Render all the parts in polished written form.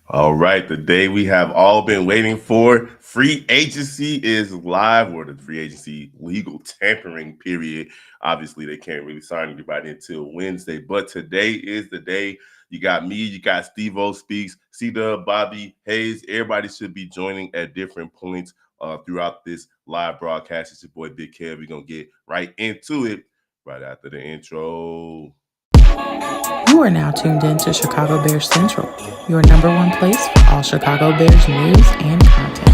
All right, the day we have all been waiting for. Free agency is live, or the free agency legal tampering period. Obviously, they can't really sign anybody until Wednesday, but today is the day. You got me, you got Steve O Speaks, C Dub, Bobby, Hayes. Everybody should be joining at different points throughout this live broadcast. It's your boy Big Kev. We're going to get right into it right after the intro. You are now tuned in to Chicago Bears Central, your number one place for all Chicago Bears news and content.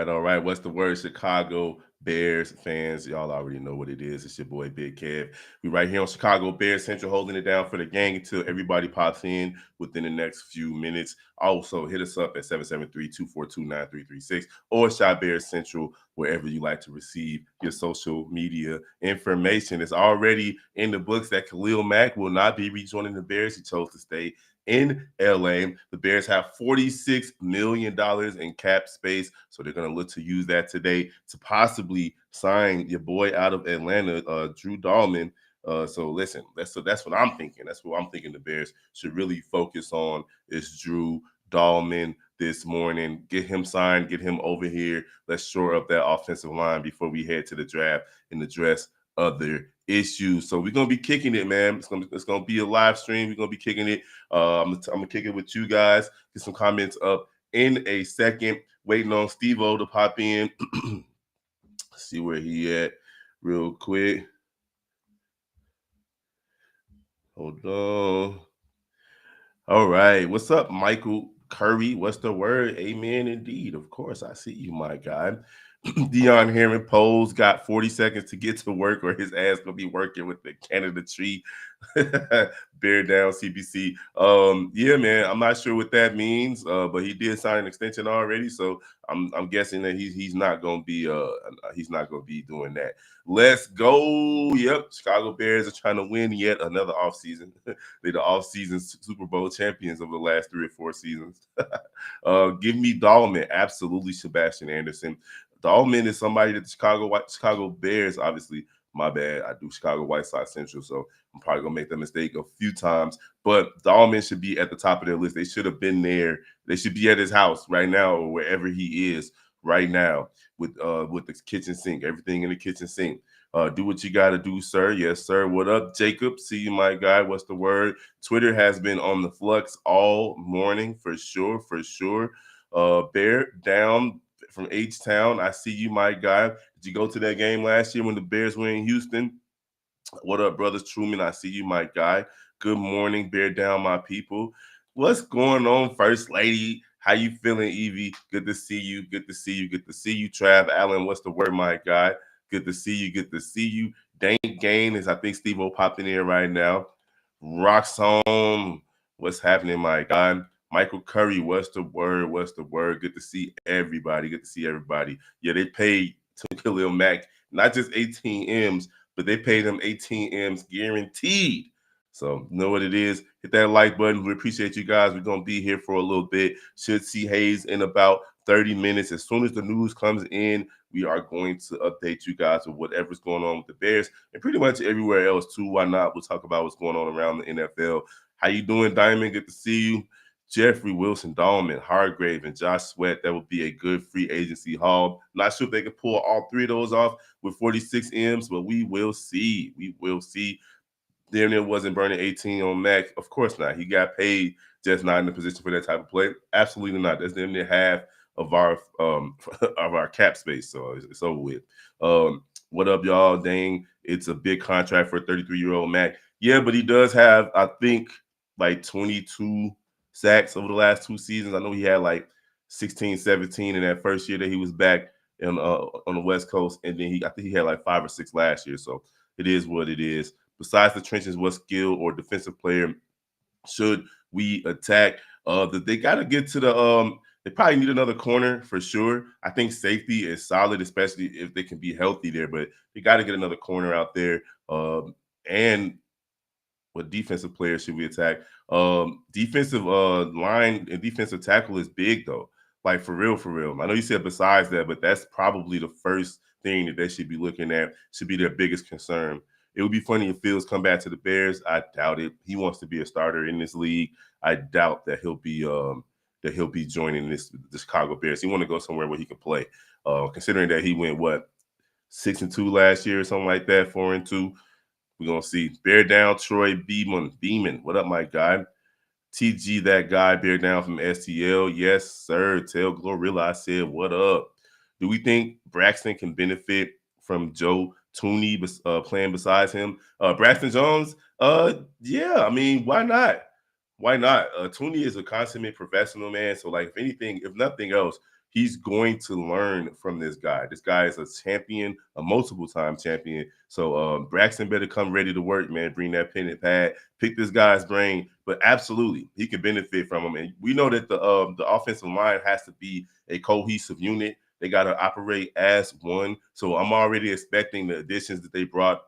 All right. What's the word, Chicago Bears fans? Y'all already know what it is. It's your boy Big Kev. We right here on Chicago Bears Central, holding it down for the gang until everybody pops in within the next few minutes. Also, hit us up at 773-242-9336 or Shot Bears Central, wherever you like to receive your social media information. It's already in the books that Khalil Mack will not be rejoining the Bears. He chose to stay in LA. The Bears have $46 million in cap space, so they're going to look to use that today to possibly sign your boy out of Atlanta, Drew Dalman. So listen, that's what I'm thinking. That's what I'm thinking the Bears should really focus on is Drew Dalman this morning. Get him signed, get him over here. Let's shore up that offensive line before we head to the draft and address other issues. So we're gonna be kicking it, man. It's gonna be a live stream. We're gonna be kicking it. I'm gonna kick it with you guys. Get some comments up in a second. Waiting on Steve-O to pop in. See where he at real quick. Hold on. All right. What's up, Michael Curry? What's the word? Amen indeed. Of course, I see you, my guy. Dion Heron Pose got 40 seconds to get to work, or his ass gonna be working with the Canada tree. Bear down, CBC. Yeah, man. I'm not sure what that means, but he did sign an extension already, so I'm guessing that he's not gonna be doing that. Let's go. Yep, Chicago Bears are trying to win yet another offseason. They're the offseason Super Bowl champions of the last 3 or 4 seasons. Give me Dalman. Absolutely, Sebastian Anderson. Dalman is somebody that the Chicago Bears, obviously, my bad. I do Chicago White Sox Central, so I'm probably going to make that mistake a few times. But Dalman should be at the top of their list. They should have been there. They should be at his house right now or wherever he is right now with the kitchen sink, everything in the kitchen sink. Do what you got to do, sir. Yes, sir. What up, Jacob? See you, my guy. What's the word? Twitter has been on the flux all morning for sure, for sure. Bear down from H-Town. I see you, my guy. Did you go to that game last year when the Bears were in Houston? What up, brothers? Truman, I see you, my guy. Good morning, Bear down, my people. What's going on, First Lady? How you feeling, Evie? Good to see you. Good to see you. Good to see you, Trav. Allen, what's the word, my guy? Good to see you. Good to see you. Dank Gain is, I think, Steve-O popping in right now. Rocks home. What's happening, my guy? Michael Curry, what's the word? What's the word? Good to see everybody. Good to see everybody. Yeah, they paid to Khalil Mack not just 18 M's, but they paid him 18 M's guaranteed. So you know what it is. Hit that like button. We appreciate you guys. We're going to be here for a little bit. Should see Hayes in about 30 minutes. As soon as the news comes in, we are going to update you guys with whatever's going on with the Bears and pretty much everywhere else too. Why not? We'll talk about what's going on around the NFL. How you doing, Diamond? Good to see you. Jeffrey Wilson, Dalman, Hargrave, and Josh Sweat. That would be a good free agency haul. Not sure if they can pull all 3 of those off with 46 M's, but we will see. We will see. Darnell wasn't burning 18 on Mac. Of course not. He got paid, just not in the position for that type of play. Absolutely not. That's damn near half of our of our cap space. So it's over with. What up, y'all? Dang, it's a big contract for a 33-year-old Mac. Yeah, but he does have, I think, like 22 sacks over the last 2 seasons. I know he had like 16, 17 in that first year that he was back on the West Coast, and then I think he had like 5 or 6 last year. So it is what it is. Besides the trenches, what skill or defensive player should we attack? They got to get to the They probably need another corner for sure. I think safety is solid, especially if they can be healthy there. But they got to get another corner out there. And what defensive players should we attack? Defensive line and defensive tackle is big though. Like for real, for real. I know you said besides that, but that's probably the first thing that they should be looking at. Should be their biggest concern. It would be funny if Fields come back to the Bears. I doubt it. He wants to be a starter in this league. I doubt that he'll be joining the Chicago Bears. He want to go somewhere where he can play. Considering that he went what 6-2 last year or something like that, 4-2. We're gonna see. Bear down, Troy Beeman. What up, my guy? TG, that guy, bear down from STL. Yes, sir. Tell Glorilla I said, what up? Do we think Braxton can benefit from Joe Tooney playing besides him? Braxton Jones? Yeah, I mean, why not? Why not? Tooney is a consummate professional, man. So, like, if anything, if nothing else, he's going to learn from this guy. This guy is a champion, a multiple-time champion. So, Braxton better come ready to work, man. Bring that pen and pad, pick this guy's brain. But absolutely, he can benefit from him. And we know that the offensive line has to be a cohesive unit. They got to operate as one. So, I'm already expecting the additions that they brought,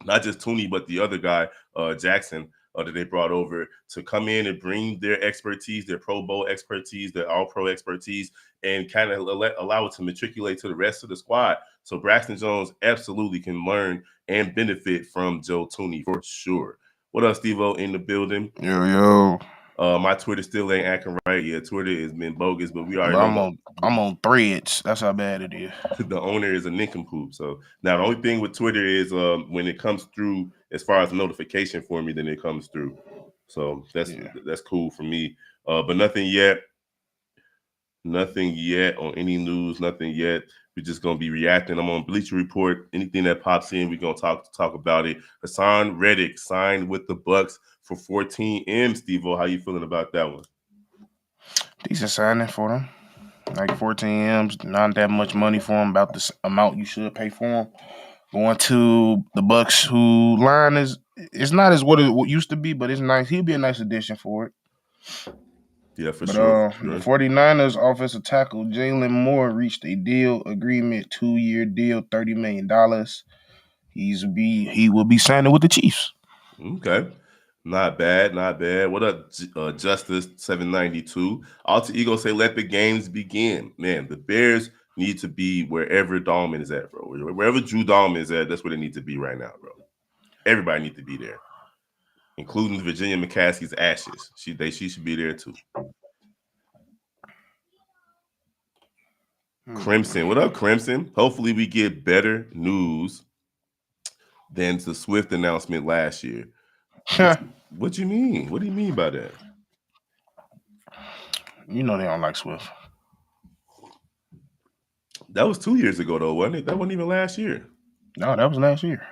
not just Tooney, but the other guy, Jackson, that they brought over to come in and bring their expertise, their Pro Bowl expertise, their All Pro expertise, and kind of allow it to matriculate to the rest of the squad. So Braxton Jones absolutely can learn and benefit from Joe Tooney for sure. What up, Steve-O, in the building? Yo. My Twitter still ain't acting right. Yeah, Twitter has been bogus, but we already But know I'm on Threads. That's how bad it is. the owner is a nincompoop. So now the only thing with Twitter is when it comes through as far as a notification for me, then it comes through. So that's cool for me. But nothing yet. Nothing yet on any news. Nothing yet. We're just gonna be reacting. I'm on Bleacher Report. Anything that pops in, we're gonna talk about it. Hassan Reddick signed with the Bucks for 14 M. Steve-O, how you feeling about that one? Decent signing for them. Like 14 M's, not that much money for him, about the amount you should pay for him. Going to the Bucks, who line is it's not as what it used to be, but it's nice. He'll be a nice addition for it. Yeah, for But sure. the 49ers offensive tackle Jalen Moore reached a deal agreement, 2-year deal, $30 million. He will be signing with the Chiefs. Okay. Not bad, not bad. What up, Justice 792? Alter Ego say, let the games begin. Man, the Bears need to be wherever Dalman is at, bro. Wherever Drew Dalman is at, that's where they need to be right now, bro. Everybody need to be there, including Virginia McCaskey's ashes. She should be there too. Crimson, what up, Crimson? Hopefully we get better news than the Swift announcement last year. What you mean? What do you mean by that? You know they don't like Swift. That was 2 years ago, though, wasn't it? That wasn't even last year. No, that was last year.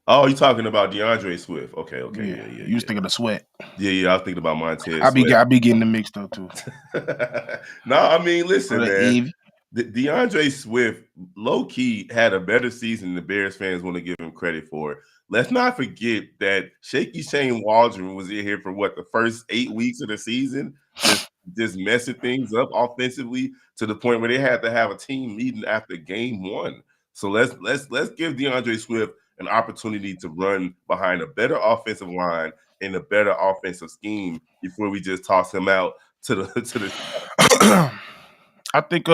Oh, you talking about DeAndre Swift? Okay, yeah. You was thinking of Sweat. Yeah. I was thinking about Montez. I be getting the mixed up too. No, I mean, listen, man. DeAndre Swift, low key, had a better season than the Bears fans want to give him credit for. Let's not forget that Shaky Shane Waldron was in here for what, the first 8 weeks of the season, just messing things up offensively to the point where they had to have a team meeting after game 1. So let's give DeAndre Swift an opportunity to run behind a better offensive line and a better offensive scheme before we just toss him out to the. I think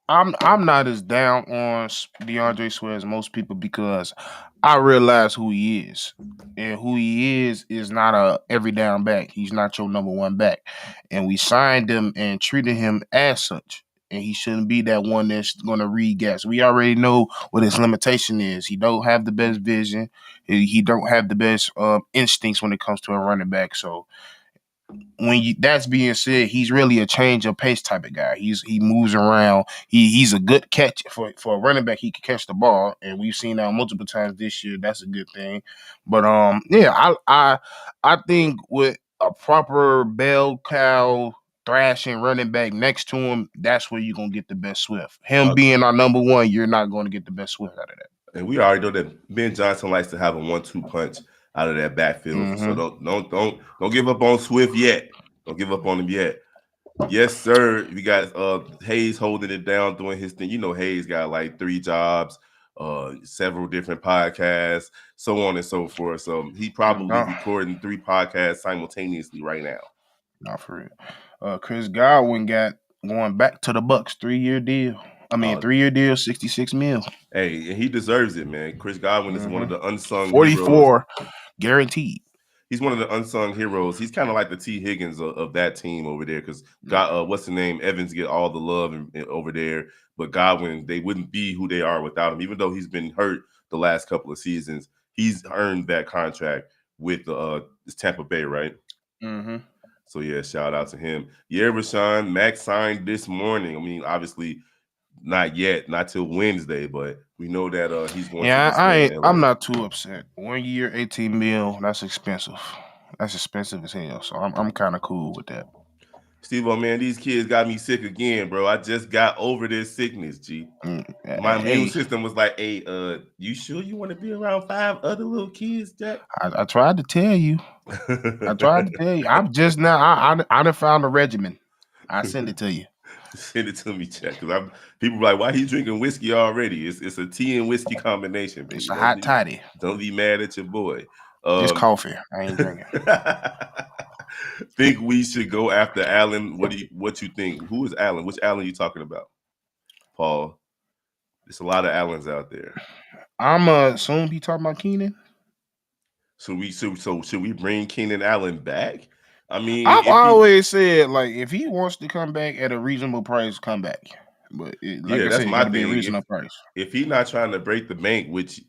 I'm not as down on DeAndre Swift as most people because I realize who he is. And who he is not a every down back. He's not your number one back. And we signed him and treated him as such. And he shouldn't be that one that's going to read gas. We already know what his limitation is. He don't have the best vision. He don't have the best instincts when it comes to a running back. So that's being said, he's really a change of pace type of guy. He moves around. He's a good catch for a running back. He can catch the ball, and we've seen that multiple times this year. That's a good thing. But I think with a proper bell cow thrashing running back next to him, that's where you're gonna get the best Swift. Him being our number one, you're not going to get the best Swift out of that. And we already know that Ben Johnson likes to have a 1-2 punch out of that backfield. So Mm-hmm. don't give up on Swift yet. Don't give up on him yet. Yes, sir. We got Hayes holding it down, doing his thing. You know, Hayes got like 3 jobs, several different podcasts, so on and so forth. So he probably No, recording 3 podcasts simultaneously right now. not for real. Chris Godwin got going back to the Bucks, 3-year deal. I mean, Uh, 3-year deal, 66 mil. hey, and he deserves it, man. Chris Godwin is one Mm-hmm. of the unsung heroes. 44 guaranteed. He's one of the unsung heroes. He's kind of like the T. Higgins of that team over there because God, what's the name? Evans get all the love over there, but Godwin, they wouldn't be who they are without him. Even though he's been hurt the last couple of seasons, he's earned that contract with Tampa Bay, right? Mm-hmm. So yeah, shout out to him. Yeah, Rashawn Max signed this morning. I mean, obviously not yet, not till Wednesday, but we know that he's going to Yeah, be I staying ain't. in I'm LA. not too upset. 1 year, 18 mil. That's expensive. That's expensive as hell. So I'm kind of cool with that. Steve, oh man, these kids got me sick again, bro. I just got over this sickness, G. My immune Hey, system was like, hey, you sure you want to be around 5 other little kids, Jack? I tried to tell you. I tried to tell you. I'm just now. I done found a regimen. I send it to you. Send it to me, Jack. Because I'm people be like, why he drinking whiskey already? It's a tea and whiskey combination, It's baby. a hot toddy. Don't be mad at your boy. It's Um, coffee. I ain't drinking. think we should go after Allen. What you think? Who is Allen? Which Allen you talking about? Paul. There's a lot of Allens out there. I'm soon be talking about Keenan. So should we bring Keenan Allen back? I mean, I've if he always said like if he wants to come back at a reasonable price, come back. But like yeah, I that's said, it my got to be a thing. reasonable price. If he's not trying to break the bank, which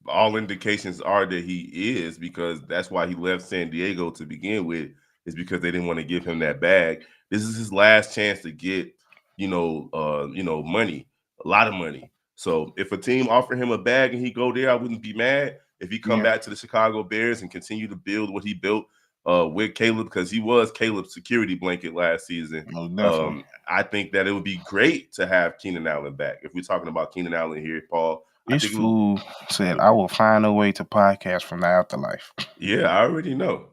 all indications are that he is, because that's why he left San Diego to begin with, is because they didn't want to give him that bag. This is his last chance to get, money, a lot of money. So if a team offered him a bag and he go there, I wouldn't be mad. If he come Yeah, back to the Chicago Bears and continue to build what he built with Caleb, because he was Caleb's security blanket last season. most definitely. I think that it would be great to have Keenan Allen back. If we're talking about Keenan Allen here, Paul, I This think it would. fool said I will find a way to podcast from the afterlife. Yeah, I already know.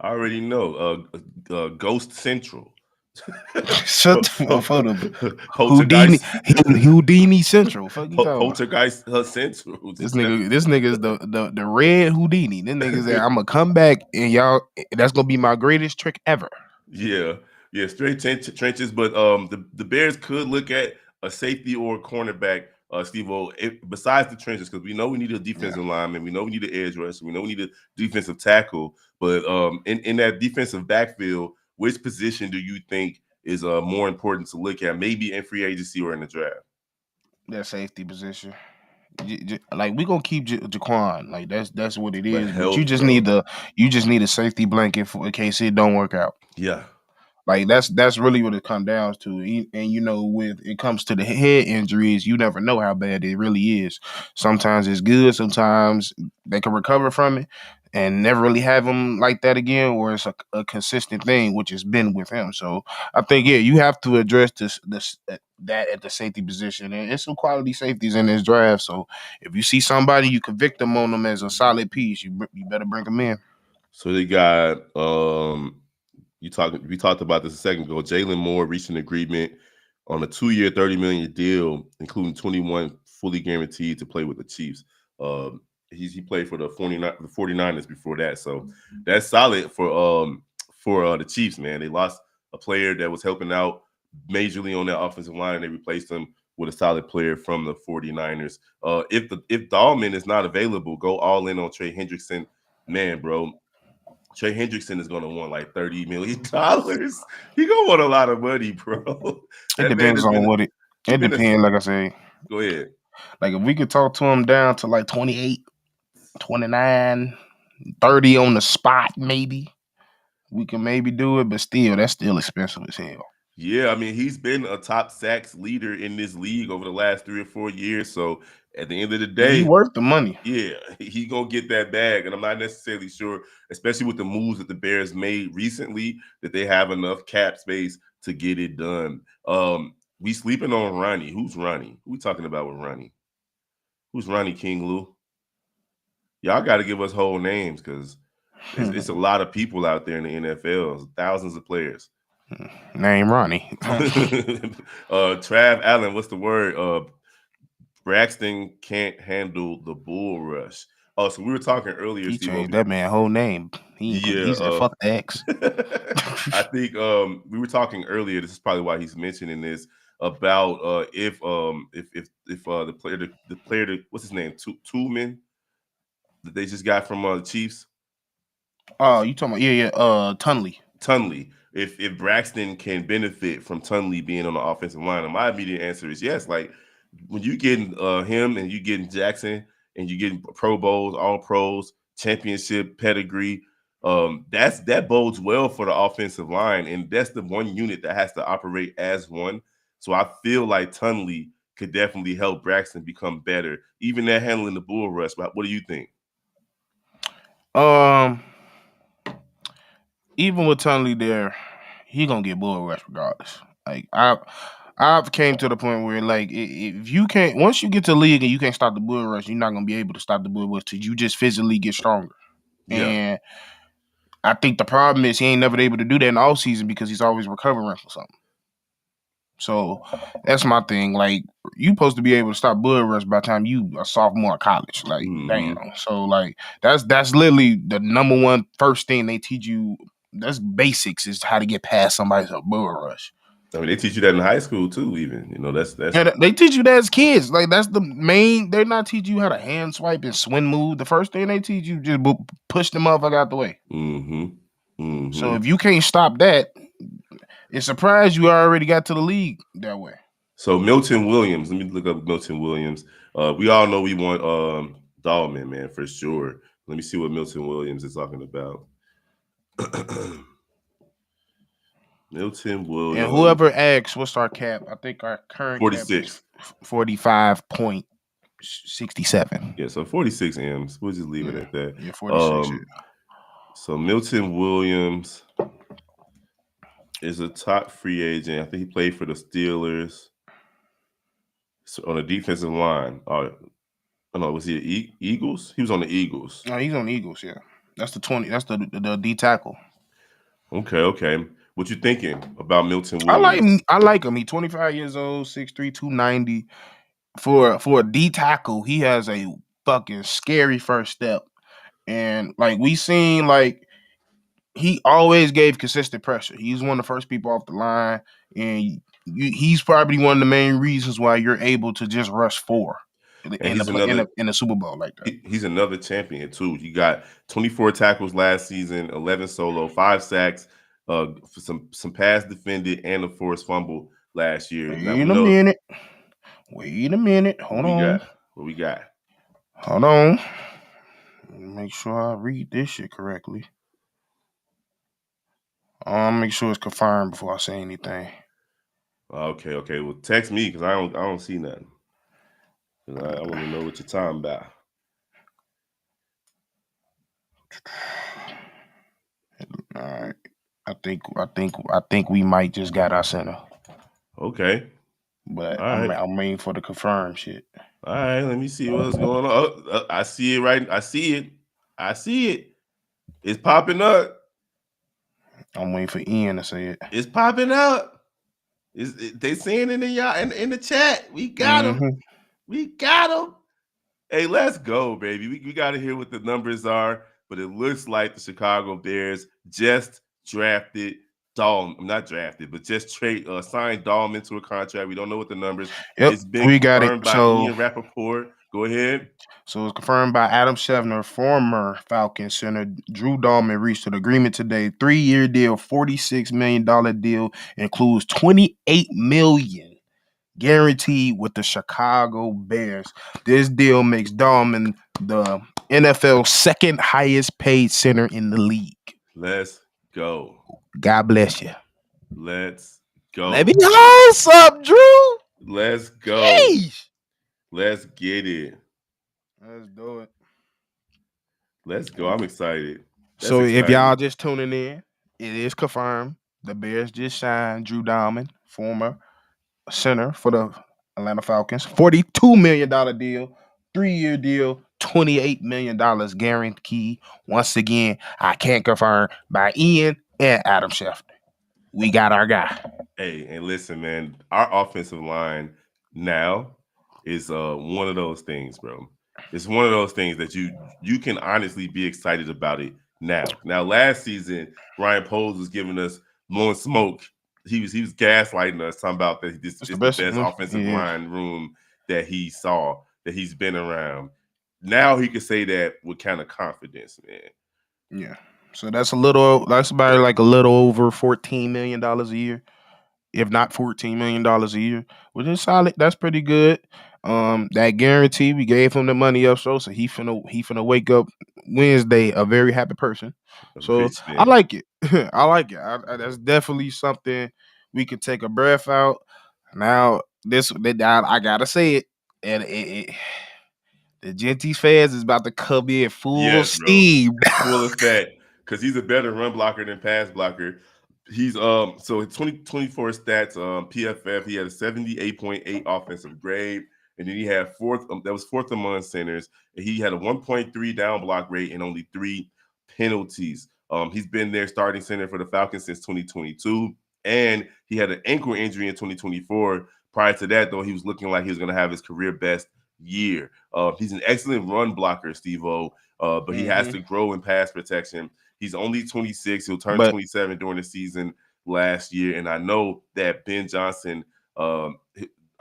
I already know. Ghost Central. Shut the fuck up. Houdini, Poltergeist. Houdini Central. Fuck you talking about? Poltergeist Central. This nigga is the red Houdini. This nigga said I'm gonna come back and y'all. That's gonna be my greatest trick ever. Yeah, yeah, straight trenches. But the Bears could look at a safety or a cornerback, Steve-O, besides the trenches, because we know we need a Yeah, defensive lineman, we know we need an edge rusher, we know we need a defensive tackle. But in that defensive backfield, which position do you think is more important to look at, maybe in free agency or in the draft? that safety position. Like we gonna keep Jaquan. Like that's what it But is. But health, bro. you just need a safety blanket for in case it don't work out. Yeah. Like that's really what it comes down to. And when it comes to the head injuries, you never know how bad it really is. Sometimes it's good. Sometimes they can recover from it and never really have them like that again, or it's a consistent thing, which has been with him. So I think you have to address this that at the safety position, and it's some quality safeties in this draft. So if you see somebody, you convict them on them as a solid piece. You better bring them in. So they got we talked about this a second ago. Jalen Moore reached an agreement on a 2-year, $30 million deal, including 21 fully guaranteed to play with the Chiefs. He played for the 49ers before that, so that's solid for the Chiefs, man. They lost a player that was helping out majorly on their offensive line, and they replaced him with a solid player from the 49ers. If Dalman is not available, go all in on Trey Hendrickson. Man, bro, Trey Hendrickson is gonna want like $30 million. He gonna want a lot of money, bro. It That man depends has on been what it. he It been a depends, like I say. go ahead. Like if we could talk to him down to like 28, 29, 30 on the spot, maybe we can maybe do it, but still, that's still expensive as hell. Yeah, I mean he's been a top sacks leader in this league over the last 3 or 4 years. So at the end of the Yeah, he day, worth the money. yeah, he gonna get that bag, and I'm not necessarily sure, especially with the moves that the Bears made recently, that they have enough cap space to get it done. We sleeping on Ronnie. Who's Ronnie? Who we talking about with Ronnie? Who's Ronnie King Lou? Y'all got to give us whole names because it's a lot of people out there in the NFL, thousands of players. Name Ronnie. Trav Allen, what's the word? Braxton can't handle the bull rush. Oh, so we were talking earlier, He Steve. changed that man whole name. He ain't put. Yeah, He said fuck the X. I think we were talking earlier. This is probably why he's mentioning this about if the player what's his name, Tooman, that they just got from the Chiefs. Oh, you talking about Tunley. Tunley. If Braxton can benefit from Tunley being on the offensive line, and my immediate answer is yes. Like when you getting him and you getting Jackson and you getting Pro Bowls, All Pros, championship pedigree, that bodes well for the offensive line, and that's the one unit that has to operate as one. So I feel like Tunley could definitely help Braxton become better, even at handling the bull rush. But what do you think? Um, even with Tunley there, he gonna get bull rush regardless. Like I've came to the point where like if you can't once you get to the league and you can't stop the bull rush, you're not gonna be able to stop the bull rush till you just physically get stronger. Yeah. And I think the problem is he ain't never able to do that in the off season because he's always recovering from something. So that's my thing. Like you supposed to be able to stop bull rush by the time you a sophomore in college. Like damn. So like that's literally the number one first thing they teach you. That's basics is how to get past somebody's bull rush. I mean, they teach you that in high school too. Even that's And they teach you that as kids. Like that's the main. They're not teaching you how to hand swipe and swing move. The first thing they teach you just push the motherfucker out the way. So if you can't stop that, it's surprised you already got to the league that way. So Milton Williams, let me look up Milton Williams. We all know we want Dalman, man, for sure. Let me see what Milton Williams is talking about. Milton Williams. And whoever asks, what's our cap? I think our current 46. cap is 45.67. Yeah, so 46 M's. We'll just leave it at that. Yeah, 46. So Milton Williams is a top free agent. I think he played for the Steelers. So on the defensive line. Oh no, was he Eagles? He was on the Eagles. No, he's on the Eagles, yeah. That's the 20. That's the D tackle. Okay. What you thinking about Milton Williams? I like him. He's 25 years old, 6'3", 290. For a D tackle, he has a fucking scary first step. And like we seen, like he always gave consistent pressure. He's one of the first people off the line, and he's probably one of the main reasons why you're able to just rush four in the Super Bowl like that. He's another champion too. He got 24 tackles last season, 11 solo, 5 sacks, for some pass defended, and a forced fumble last year. Wait a minute. Hold on. What we got? Hold on. Make sure I read this shit correctly. I'll make sure it's confirmed before I say anything. Okay. Well, text me because I don't see nothing. I want to know what you're talking about. All right. I think we might just got our center. Okay. But I'm waiting for the confirmed shit. All right, let me see what's going on. I see it right. I see it. It's popping up. I'm waiting for Ian to say it. It's popping up. They saying it in the chat. We got him. We got him. Hey, let's go, baby. We got to hear what the numbers are. But it looks like the Chicago Bears just drafted Dalman. Not drafted, but just signed Dalman to a contract. We don't know what the numbers. Yep, it's been confirmed by Ian Rappaport. Go ahead. So it's confirmed by Adam Schefter, former Falcons center. Drew Dalman reached an agreement today. 3-year deal, $46 million deal, includes $28 million guaranteed with the Chicago Bears. This deal makes Dalman the NFL's second highest paid center in the league. Let's go. God bless you. Let's go. Let me know what's up, Drew. Let's go. Jeez. Let's get it. Let's do it. Let's go. I'm excited. So if y'all just tuning in, it is confirmed. The Bears just signed Drew Dalman, former center for the Atlanta Falcons. $42 million deal, 3-year deal, $28 million guaranteed. Once again, I can't confirm by Ian and Adam Schefter. We got our guy. Hey, and listen, man, our offensive line now is one of those things, bro. It's one of those things that you can honestly be excited about it now. Now, last season, Ryan Poles was giving us blowing smoke. He was gaslighting us, talking about that this It's the is the best. best offensive Yeah, line room that he saw, that he's been around. Now he can say that with kind of confidence, man. yeah. So that's a little. That's about like a little over $14 million a year, if not $14 million a year, which is solid. That's pretty good. That guarantee we gave him the money up, so he finna wake up Wednesday a very happy person. A So rich I man. like it. I like it. That's definitely something we could take a breath out. Now I gotta say it, and the Genties fans is about to come in full Yes, bro. steam. Full effect, because he's a better run blocker than pass blocker. He's so his 2024 stats, PFF, he had a 78.8 offensive grade, and then he had fourth, that was fourth among centers, and he had a 1.3 down block rate and only 3 penalties. He's been their starting center for the Falcons since 2022, and he had an ankle injury in 2024. Prior to that, though, he was looking like he was going to have his career best year. He's an excellent run blocker, Steve-O, but he has Hmm. to grow in pass protection. He's only 26. He'll turn But 27 during the season last year. And I know that Ben Johnson, I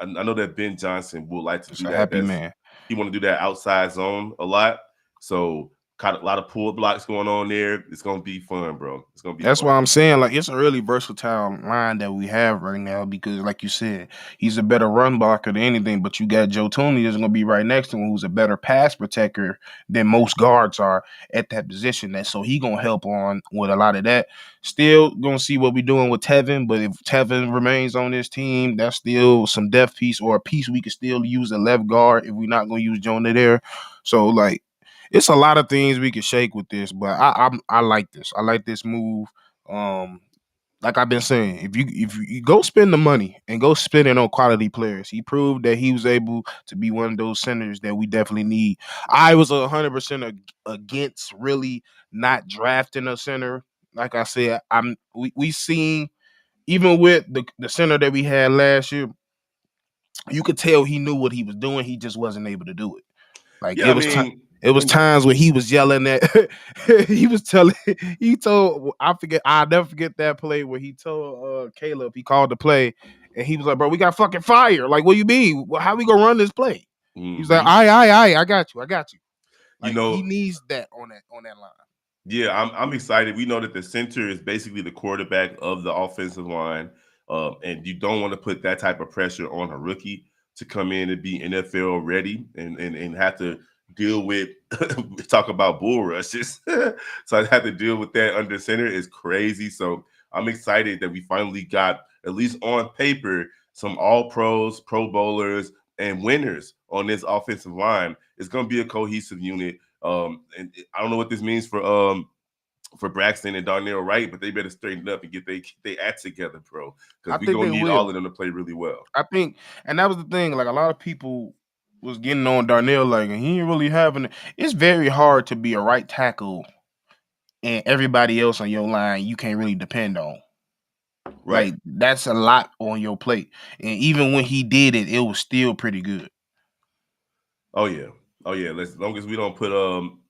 know that Ben Johnson will like to it's do a that. happy man. He want to do that outside zone a lot. So got a lot of pull blocks going on there. It's gonna be fun, bro. It's gonna be That's fun. why I'm saying like it's a really versatile line that we have right now because, like you said, he's a better run blocker than anything. But you got Joe Tooney that's going to be right next to him, who's a better pass protector than most guards are at that position. That so he gonna help on with a lot of that. Still gonna see what we're doing with Tevin, but if Tevin remains on this team, that's still some depth piece or a piece we could still use a left guard if we're not gonna use Jonah there. So like it's a lot of things we could shake with this, but I like this. I like this move. Um, like I've been saying, if you go spend the money and go spend it on quality players, he proved that he was able to be one of those centers that we definitely need. I was 100% against really not drafting a center. Like I said, we seen even with the center that we had last year, you could tell he knew what he was doing. He just wasn't able to do it. Like Yeah, I mean, it was when times when he was yelling at he was telling he told I'll never forget that play where he told Caleb he called the play and he was like, bro, we got fucking fire. Like, what do you mean? Well, how we gonna run this play? He was like, mhm. I got you. I got you. You Like he know, needs that on that line. yeah, I'm excited. We know that the center is basically the quarterback of the offensive line, and you don't want to put that type of pressure on a rookie to come in and be NFL ready and have to deal with talk about bull rushes. So I have to deal with that under center is crazy. So I'm excited that we finally got, at least on paper, some all pros, pro bowlers, and winners on this offensive line. It's going to be a cohesive unit. And I don't know what this means for Braxton and Darnell Wright, but they better straighten up and get they act together, bro. I Because we're think gonna they need all will. of them to play really well. I think, and that was the thing. Like a lot of people was getting on Darnell, like and he ain't really having it. It's very hard to be a right tackle and everybody else on your line you can't really depend on. Right. Like that's a lot on your plate. And even when he did it, it was still pretty good. Oh yeah. Oh yeah. As long as we don't put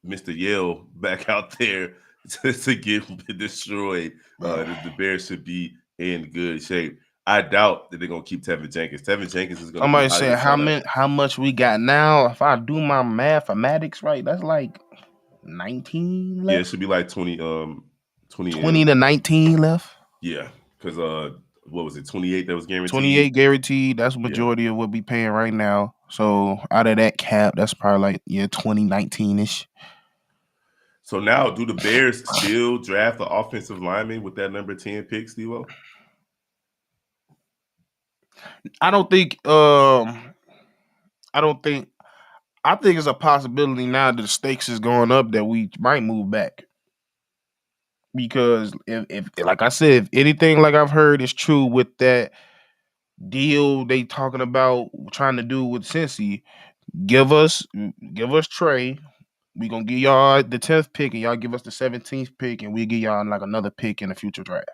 Mr. Yale back out there to get destroyed, Bro. the Bears should be in good shape. I doubt that they're gonna keep Tevin Jenkins. Tevin Jenkins is gonna be Somebody highly said sought out. how much we got now. If I do my mathematics right, that's like 19 Yeah, it left. should be like 20 20 M. to 19 left. Yeah, because what was it, 28 that was guaranteed? 28 guaranteed. That's Yeah. majority of what we paying right now. So out of that cap, that's probably like 2019 ish. So now, do the Bears still draft the offensive lineman with that number 10 pick, Steve? I don't think I don't think I think it's a possibility now that the stakes is going up that we might move back. Because if like I said, if anything like I've heard is true with that deal they talking about trying to do with Cincy, Give us give us Trey. We gonna give y'all the 10th pick, and y'all give us the 17th pick, and we give y'all like another pick in the future draft.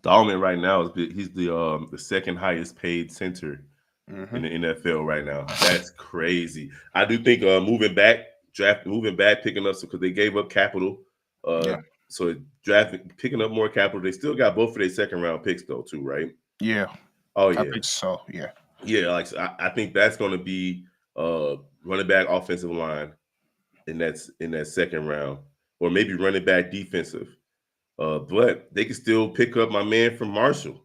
Dalman right now he's the second highest paid center in Hmm. the NFL right now. That's crazy. I do think moving back, picking up because they gave up capital. Uh, Yeah, so drafting, picking up more capital. They still got both of their second round picks though, too, right? yeah, Oh I yeah, think so. Yeah. yeah. Like so I think that's going to be running back, offensive line, and that's in that second round, or maybe running back, defensive. But they can still pick up my man from Marshall,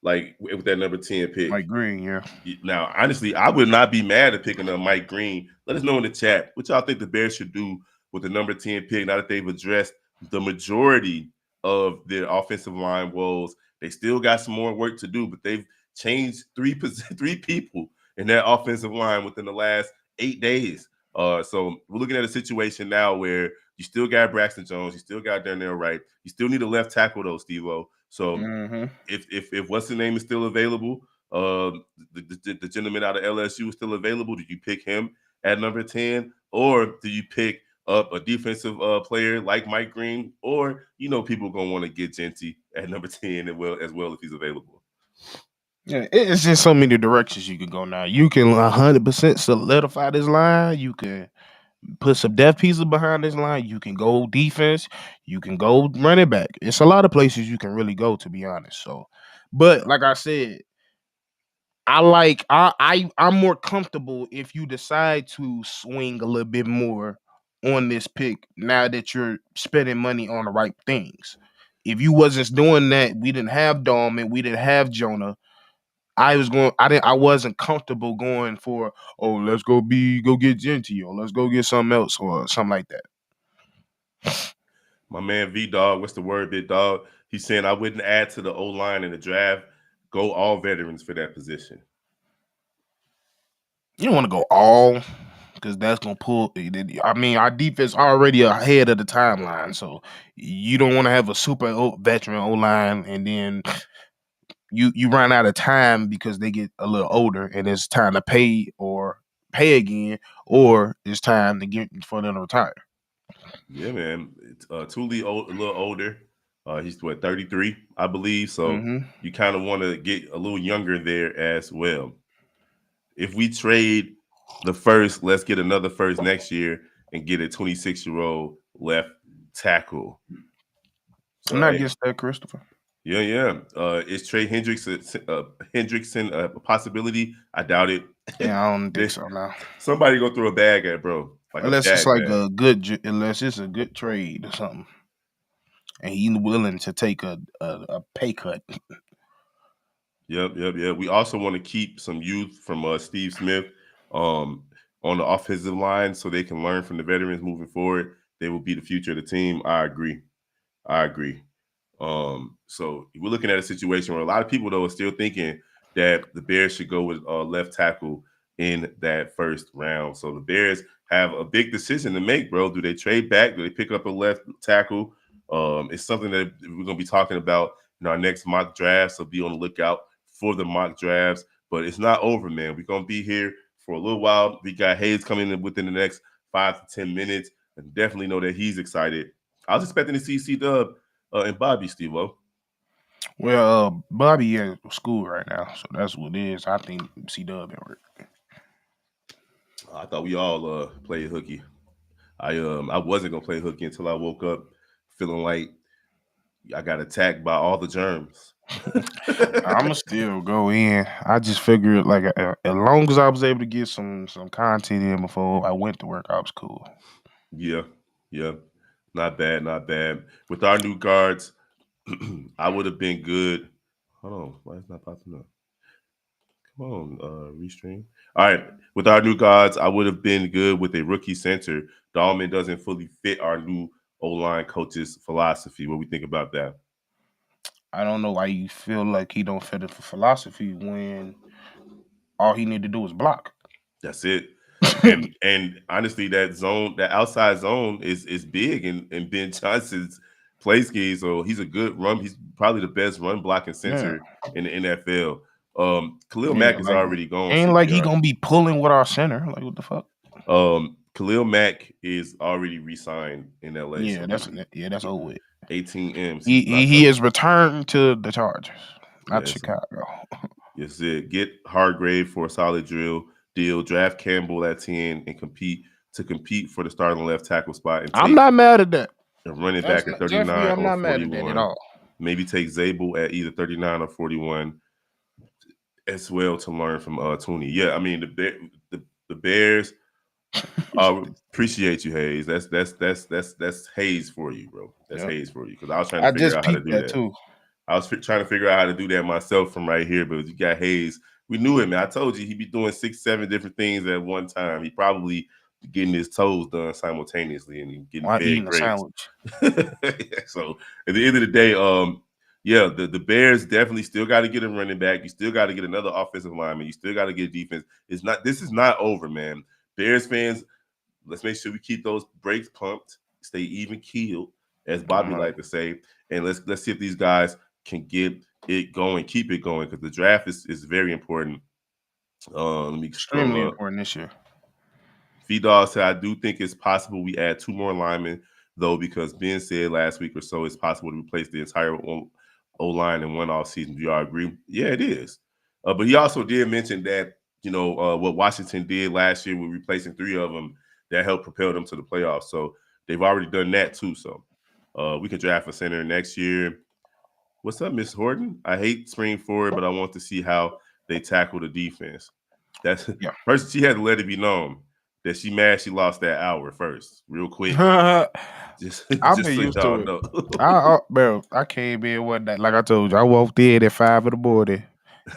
like with that number 10 pick. Mike Green, yeah. Now, honestly, I would not be mad at picking up Mike Green. Let us know in the chat what y'all think the Bears should do with the number 10 pick now that they've addressed the majority of their offensive line woes. They still got some more work to do, but they've changed three people in that offensive line within the last 8 days. So we're looking at a situation now where you still got Braxton Jones, you still got Darnell Wright, you still need a left tackle though, Steve-O. So Hmm. if what's the name is still available, the gentleman out of LSU is still available, do you pick him at number 10, or do you pick up a defensive player like Mike Green, or people gonna want to get Genty at number 10 as well if he's available. Yeah, it's just so many directions you can go now. You can 100% solidify this line. You can put some depth pieces behind this line. You can go defense. You can go running back. It's a lot of places you can really go, to be honest. So, but like I said, I'm more comfortable if you decide to swing a little bit more on this pick now that you're spending money on the right things. If you wasn't doing that, we didn't have Dalman, we didn't have Jonah. I wasn't comfortable going for, oh, let's go get Genty, or let's go get something else or something like that. My man V Dog, what's the word, big dog? He's saying I wouldn't add to the O line in the draft. Go all veterans for that position. You don't want to go all, because that's gonna pull. I mean, our defense already ahead of the timeline, so you don't want to have a veteran O line, and then you run out of time because they get a little older, and it's time to pay again, or it's time to get for them to retire. Yeah, man. Thule a little older. He's what 33, I believe. So Hmm. you kind of want to get a little younger there as well. If we trade the first, let's get another first next year and get a 26-year-old left tackle. I'm So not hey, against that, Christopher. yeah, yeah. Is Trey Hendrickson a possibility? I doubt it. Yeah, I don't think They- so now. Somebody go throw a bag at bro, like a bag bag. Unless it's a good trade or something, and he's willing to take a pay cut. Yep, yep, yep. We also want to keep some youth from Steve Smith um, on the offensive line so they can learn from the veterans moving forward. They will be the future of the team. I agree. I agree. So we're looking at a situation where a lot of people though are still thinking that the Bears should go with left tackle in that first round. So the Bears have a big decision to make, bro. Do they trade back? Do they pick up a left tackle? It's something that we're gonna be talking about in our next mock draft. So be on the lookout for the mock drafts. But it's not over, man. We're gonna be here for a little while. We got Hayes coming in within the next 5 to 10 minutes, and definitely know that he's excited. I was expecting to see C Dub and Bobby, Steve-O. Well, Bobby at school right now, so that's what it is. I think C Dub at work. I thought we all played hooky. I wasn't gonna play hooky until I woke up feeling like I got attacked by all the germs. I'ma still go in. I just figured like as long as I was able to get some content in before I went to work, I was cool. Yeah, yeah, not bad, not bad. With our new guards, I would have been good. Hold on, why is not popping up? Come on, restream. All right, with our new guards, I would have been good with a rookie center. Dalman doesn't fully fit our new O line coach's philosophy. What we think about that? I don't know why you feel like he don't fit in for philosophy when all he need to do is block. That's it. And honestly, that outside zone is big in Ben Johnson's play scheme. So he's a good run. He's probably the best run blocking Yeah. center in the NFL. Khalil Yeah, Mack is like already gone. ain't like he CPR. gonna be pulling with our center. Like what the fuck? Khalil Mack is already re-signed in LA, Yeah, so that's over with. 18 M's. He He's he, not he coming. is returned to the Chargers, not Yes, Chicago. yes, it. Get Hargrave for a solid deal. Draft Campbell at 10 and compete for the starting left tackle spot and I'm take not mad at that. a running That's back at not, Jeffrey. 39 I'm or not mad at that at 41. all. Maybe take Zabel at either 39 or 41 as well to learn from Tooney. Yeah, I mean the Bears appreciate you, Hayes. That's Hayes for you, bro. That's Yep. Hayes for you because I was trying to I figure just out how to peeped do that that. too. I was trying to figure out how to do that myself from right here, but you got Hayes. We knew it, man. I told you he'd be doing 6, 7 different things at one time. He probably getting his toes done simultaneously and getting While fed eating a grapes. sandwich. So at the end of the day, yeah, the Bears definitely still got to get a running back. You still got to get another offensive lineman. You still got to get defense. This is not over, man. Bears fans, let's make sure we keep those brakes pumped, stay even keeled, as Bobby Uh-huh. like to say, and let's see if these guys can get it going, keep it going, because the draft is very important. Let me Extremely scroll up. important this year. V-Dog said, I do think it's possible we add 2 more linemen, though, because Ben said last week or so it's possible to replace the entire O-line in one off season. Do y'all agree? Yeah, it is. But he also did mention that, what Washington did last year with replacing 3 of them, that helped propel them to the playoffs. So they've already done that too. So we can draft a center next year. What's up, Miss Horton? I hate spring forward, but I want to see how they tackle the defense. That's first she had to let it be known that she mad she lost that hour first, real quick. Yeah. Just I've just been so used y'all to it. know. Bro, I came in one night. Like I told you, I walked in at 5 in the morning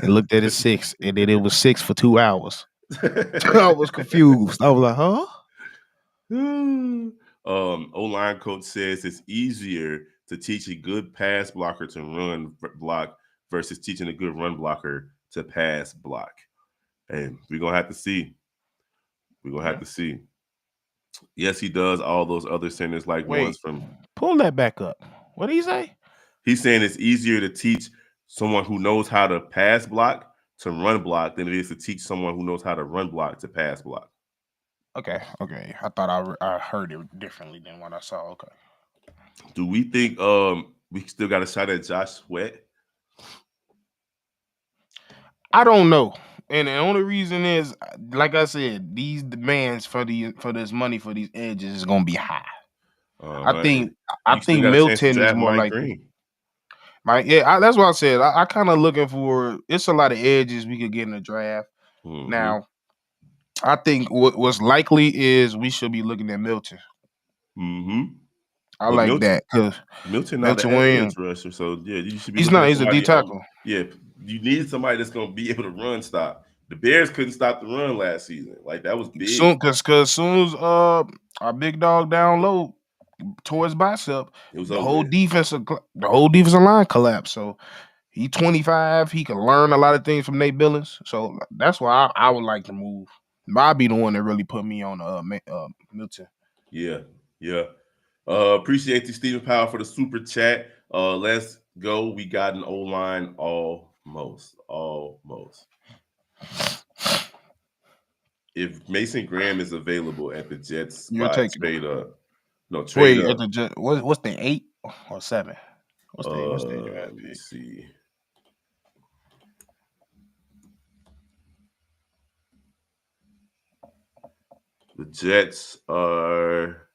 and looked at it 6, and then it was 6 for 2 hours. I was confused. I was like, huh? O-line coach says it's easier to teach a good pass blocker to run block versus teaching a good run blocker to pass block. And we're gonna have to see. We're gonna have to see. Yes, he does all those other centers like ones Wait, from. pull that back up. What did he say? He's saying it's easier to teach someone who knows how to pass block to run block than it is to teach someone who knows how to run block to pass block. Okay. I thought I heard it differently than what I saw. Okay. Do we think we still got a shot at Josh Sweat? I don't know. And the only reason is, like I said, these demands for this money for these edges is gonna be high. I And think I you still think got a chance to Milton is draft more Mike likely. Green. That's what I said. I kind of looking for. It's a lot of edges we could get in the draft. Mm-hmm. Now, I think what's likely is we should be looking at Milton. Mm-hmm. I But like that because Milton not Milton an Williams. edge rusher, so yeah, you should be He's looking not. at He's a D somebody. tackle. Yeah, you need somebody that's going to be able to run stop. The Bears couldn't stop the run last season. Like that was big. Because soon as our big dog down low towards bicep, It was the over whole with. defensive line collapsed. So he 25. He can learn a lot of things from Nate Billings. So that's why I would like to move. I'll be the one that really put me on Milton. Yeah, yeah. Appreciate you, Stephen Powell, for the super chat. Let's go. We got an O line almost. If Mason Graham is available at the Jets You're spot, taking him. trade up. No, trade Wait, at up. the what's the 8 or 7? What's the draft Let me pick? see. The Jets are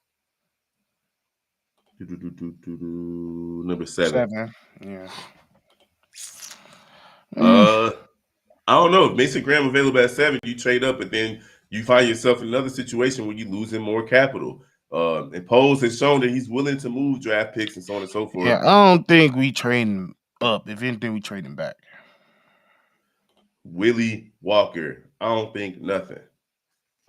number 7. 7. Yeah. I don't know. If Mason Graham available at 7, you trade up, but then you find yourself in another situation where you're losing more capital. And Poles has shown that he's willing to move draft picks and so on and so forth. Yeah, I don't think we trading up. If anything, we trading back. Willie Walker, I don't think nothing.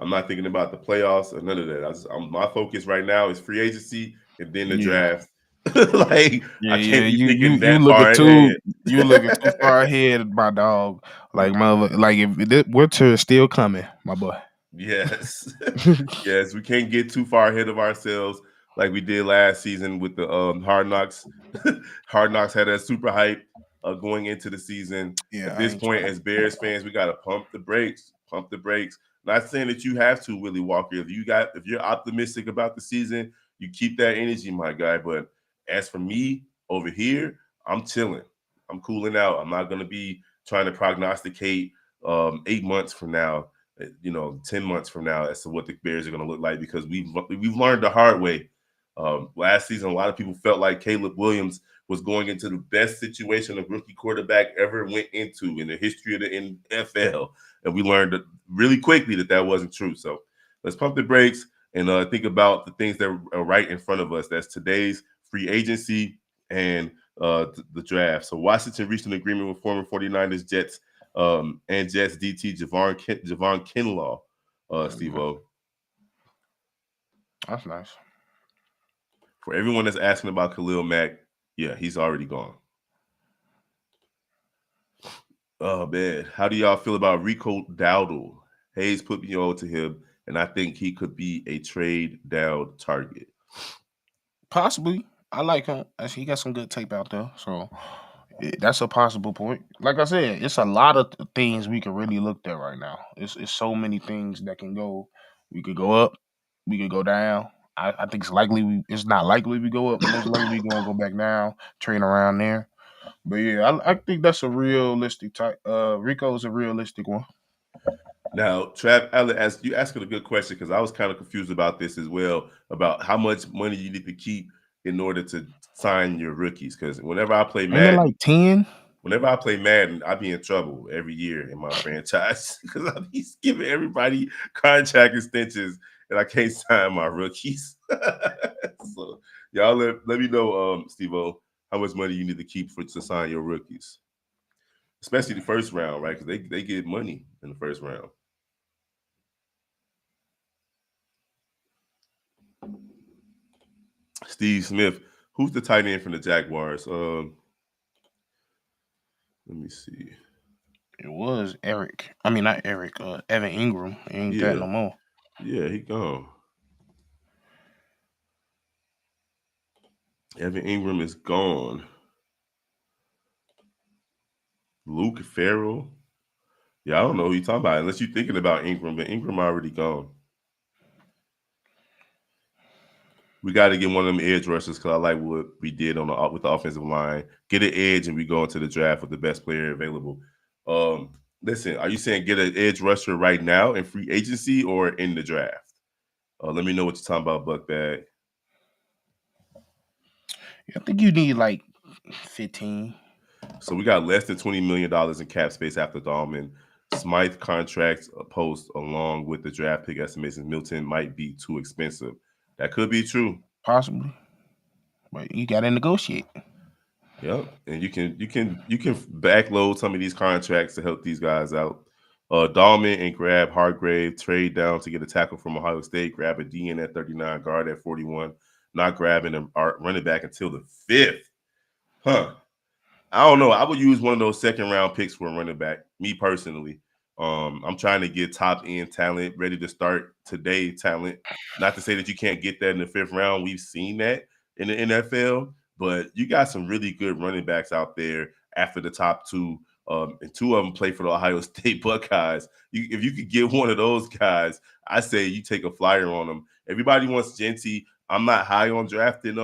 I'm not thinking about the playoffs or none of that. My focus right now is free agency and then the draft. Like I can't be thinking You that looking far too ahead. you looking too far ahead, my dog. Like if this winter is still coming, my boy. Yes. Yes, we can't get too far ahead of ourselves like we did last season with the Hard Knocks. Hard Knocks had that super hype. going into the season. Yeah, At I this ain't. point, as Bears fans, we got to pump the brakes. Pump the brakes. Not saying that you have to, Willie Walker. If you're optimistic about the season, you keep that energy, my guy. But as for me over here, I'm chilling. I'm cooling out. I'm not gonna be trying to prognosticate 8 months from now, 10 months from now as to what the Bears are gonna look like because we've learned the hard way. Last season, a lot of people felt like Caleb Williams was going into the best situation a rookie quarterback ever went into in the history of the NFL, and we learned really quickly that wasn't true. So let's pump the brakes and think about the things that are right in front of us. That's today's free agency and the draft. So Washington reached an agreement with former 49ers and Jets DT Javon Kinlaw, Steve O. That's nice. For everyone that's asking about Khalil Mack, yeah, he's already gone. Oh man, how do y'all feel about Rico Dowdle? Hayes put me on to him, and I think he could be a trade down target. Possibly, I like him. He got some good tape out there, so that's a possible point. Like I said, it's a lot of things we can really look at right now. It's so many things that can go. We could go up, we could go down. I think it's not likely we go up. Most likely we gonna go back down, train around there. But yeah, I think that's a realistic type. Rico's a realistic one. Now, Trav Allen asked you asking a good question because I was kind of confused about this as well about how much money you need to keep in order to sign your rookies. Because Ain't it like 10? whenever I play Madden, I be in trouble every year in my franchise because I be giving everybody contract extensions and I can't sign my rookies. So y'all let me know, Steve-O, how much money you need to keep to sign your rookies, especially the first round, right? Because they get money in the first round. Steve Smith, who's the tight end from the Jaguars? Let me see. It was Eric. I mean, not Eric. Evan Ingram. Ain't that Yeah, no more? yeah, he gone. Evan Ingram is gone. Luke Farrell. Yeah, I don't know who you're talking about unless you're thinking about Ingram, but Ingram already gone. We got to get one of them edge rushers because I like what we did with the offensive line. Get an edge and we go into the draft with the best player available. Um, Listen, are you saying get an edge rusher right now in free agency or in the draft? Let me know what you're talking about, Buck Bag. I think you need like 15. So we got less than $20 million in cap space after Dalman. Smythe contracts post along with the draft pick estimations. Milton might be too expensive. That could be true. Possibly. But you gotta negotiate. Yep, and you can backload some of these contracts to help these guys out. Dalman and grab Hargrave, trade down to get a tackle from Ohio State, grab a DN at 39, guard at 41, not grabbing a running back until the 5th. Huh. I don't know. I would use one of those second round picks for a running back. Me personally, I'm trying to get top end talent ready to start today. Talent. Not to say that you can't get that in the 5th round. We've seen that in the NFL, but you got some really good running backs out there after the top two. And two of them play for the Ohio State Buckeyes. If you could get one of those guys, I say you take a flyer on them. Everybody wants Genty. I'm not high on drafting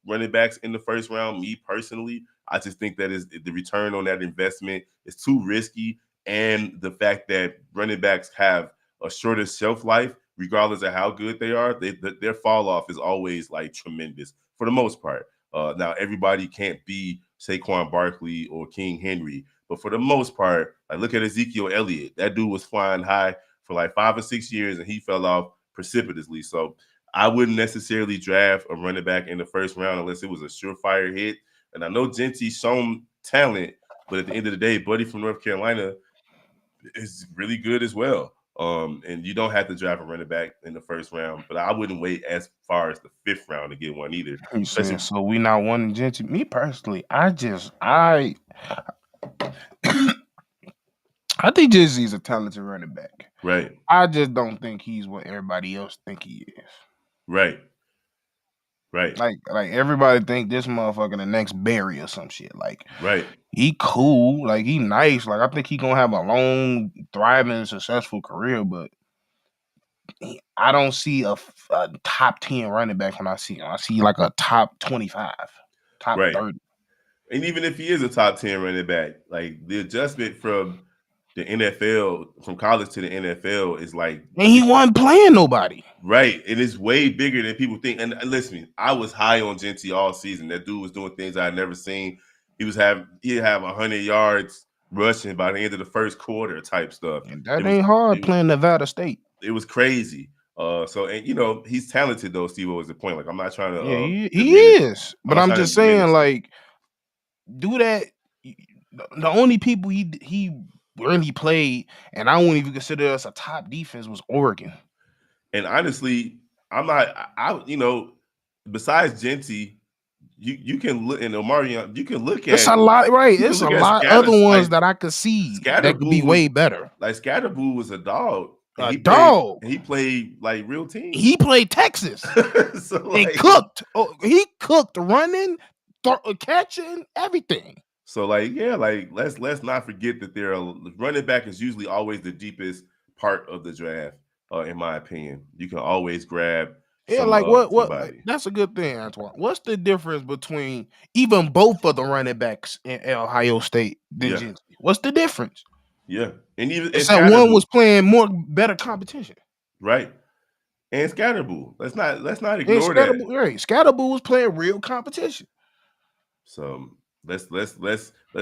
running backs in the 1st round. Me personally, I just think that is the return on that investment is too risky, and the fact that running backs have a shorter shelf life, regardless of how good they are, their fall off is always like tremendous for the most part. Now everybody can't be Saquon Barkley or King Henry, but for the most part, like look at Ezekiel Elliott. That dude was flying high for like 5 or 6 years, and he fell off precipitously. So I wouldn't necessarily draft a running back in the 1st round unless it was a surefire hit. And I know Genty's shown talent, but at the end of the day, Buddy from North Carolina is really good as well. And you don't have to draft a running back in the 1st round, but I wouldn't wait as far as the 5th round to get one either. You saying Especially so we not wanting Gentry? Me personally, I I think Gentry's a talented running back. right, I just don't think he's what everybody else think he is. right, Right. Like everybody think this motherfucker the next Barry or some shit. Like Right. he cool, like he nice. Like I think he gonna have a long, thriving, successful career, but I don't see a top 10 running back when I see him. I see like a top 25, top Right. 30. And even if he is a top 10 running back, like the adjustment from the NFL, from college to the NFL is like And he wasn't playing nobody. right. It is way bigger than people think. And listen, I was high on Genty all season. That dude was doing things I had never seen. He'd have 100 yards rushing by the end of the first quarter type stuff. And It that was ain't hard it was playing Nevada State. it was crazy. So and he's talented though. Steve was the point. Like I'm not trying to Yeah, he diminish. is. I'm But not I'm trying just to saying, diminish him. like, do that. The only people he really played, and I wouldn't even consider us a top defense, was Oregon. And honestly, I'm not. Besides Genty, you can look and Omarion. It's a lot, right? You can It's a look at lot other Scatter ones like that I could see that could be Scatterboo was way better. like Scatterboo was a dog, and A dog. he played like real He teams. played Texas So and like cooked. Oh, he cooked running, catching, everything. so like yeah, like let's not forget that running back is usually always the deepest part of the draft. In my opinion, you can always grab Yeah, like what? somebody. That's a good thing, Antoine. What's the difference between even both of the running backs in Ohio State than Yeah, Genty? What's the difference? yeah, and even and Except one Scatterboo, was playing more better competition. right? And Scatterboo. Let's not And ignore that. Scatterboo was playing real competition. So let's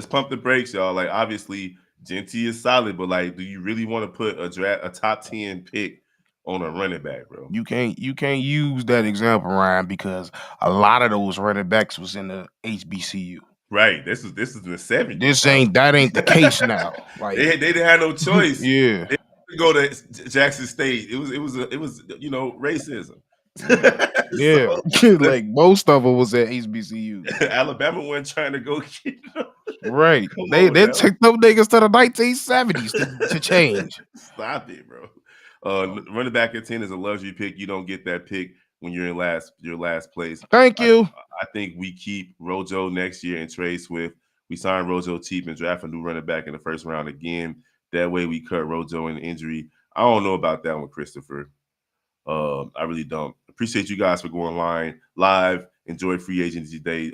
pump the brakes, y'all. Like obviously, Genty is solid, but like, do you really want to put a top 10 pick on a running back, bro? You can't use that example, Ryan, because a lot of those running backs was in the HBCU. Right. This is in the 70s This now. ain't that ain't the case now. Like, They didn't have no choice. yeah, They had to go to Jackson State. It was racism. yeah, yeah. So Like most of them was at HBCUs. Alabama wasn't trying to go get them. Right. Come on They now. took them niggas to the 1970s to change. Stop it, bro. Running back at 10 is a luxury pick. You don't get that pick when you're in your last place. Thank I, you. I think we keep Rojo next year and trade Swift. We sign Rojo cheap and draft a new running back in the first round again. That way we cut Rojo in injury. I don't know about that one, Christopher. I really don't. Appreciate you guys for going live. Enjoy free agency day.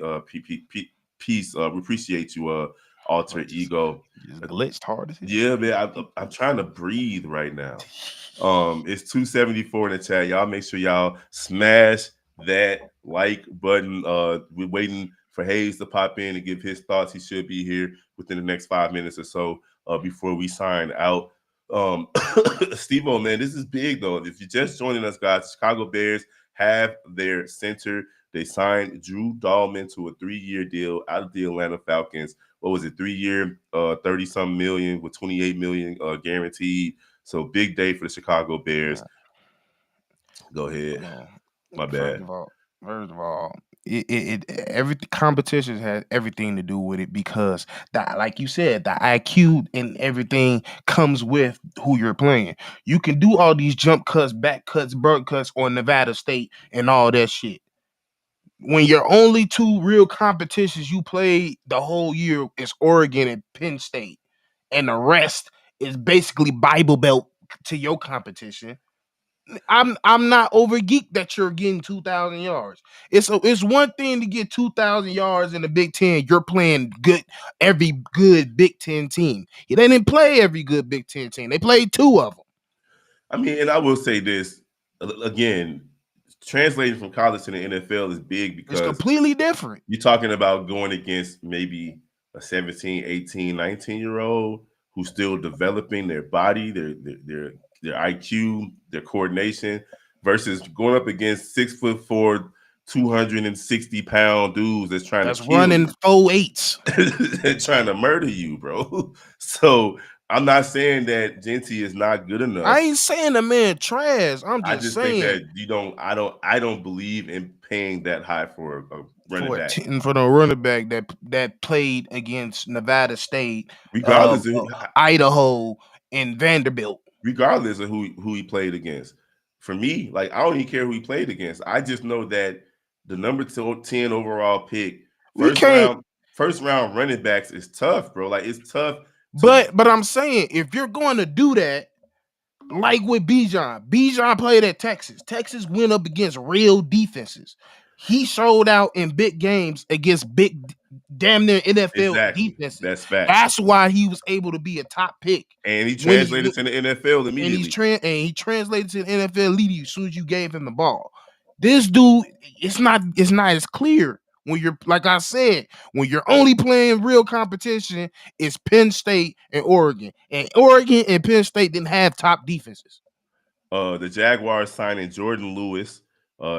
Peace. We appreciate you, alter What, ego. just glitched hard as hell. Yeah, man. I'm trying to breathe right now. It's 274 in the chat. Y'all make sure y'all smash that like button. We're waiting for Hayes to pop in and give his thoughts. He should be here within the next 5 minutes or so before we sign out. Steve-O, man, this is big though. If you're just joining us, guys, Chicago Bears have their center. They signed Drew Dalman to a 3-year deal out of the Atlanta Falcons. What was it? 3-year, 30-something million with 28 million guaranteed. So big day for the Chicago Bears. Go ahead. My First bad. of all, first of all, every competition has everything to do with it because that, like you said, the IQ and everything comes with who you're playing. You can do all these jump cuts, back cuts, bird cuts on Nevada State and all that shit. When your only two real competitions you play the whole year is Oregon and Penn State, and the rest is basically Bible Belt to your competition. I'm not over geeked that you're getting 2,000 yards. It's one thing to get 2,000 yards in the Big Ten. You're playing every good Big Ten team. They didn't play every good Big Ten team. They played two of them. I mean, and I will say this again, translating from college to the NFL is big It's because completely different. you're talking about going against maybe a 17, 18, 19-year-old who's still developing their body, their IQ, their coordination, versus going up against 6'4", 260-pound dudes that's trying to That's kill running you. 4.8s. and trying to murder you, bro. So I'm not saying that Genty is not good enough. I ain't saying the man trash. I'm I just just think saying that I don't believe in paying that high for a running back. for the running back that played against Nevada State, Regardless of Idaho, and Vanderbilt. regardless of who he played against. For me, like I don't even care who he played against. I just know that the number 10 overall pick. We First can't. round, first round running backs is tough, bro. Like it's tough to. But I'm saying if you're going to do that, like with Bijan played at Texas. Texas went up against real defenses. He showed out in big games against big, damn near NFL Exactly. defenses. That's facts. That's why he was able to be a top pick And he when he translated to the NFL and immediately. he translated to the NFL league as soon as you gave him the ball. This dude, it's not as clear when you're like I said, when you're only playing real competition, it's Penn State and Oregon. And Oregon and Penn State didn't have top defenses. The Jaguars signing Jordan Lewis.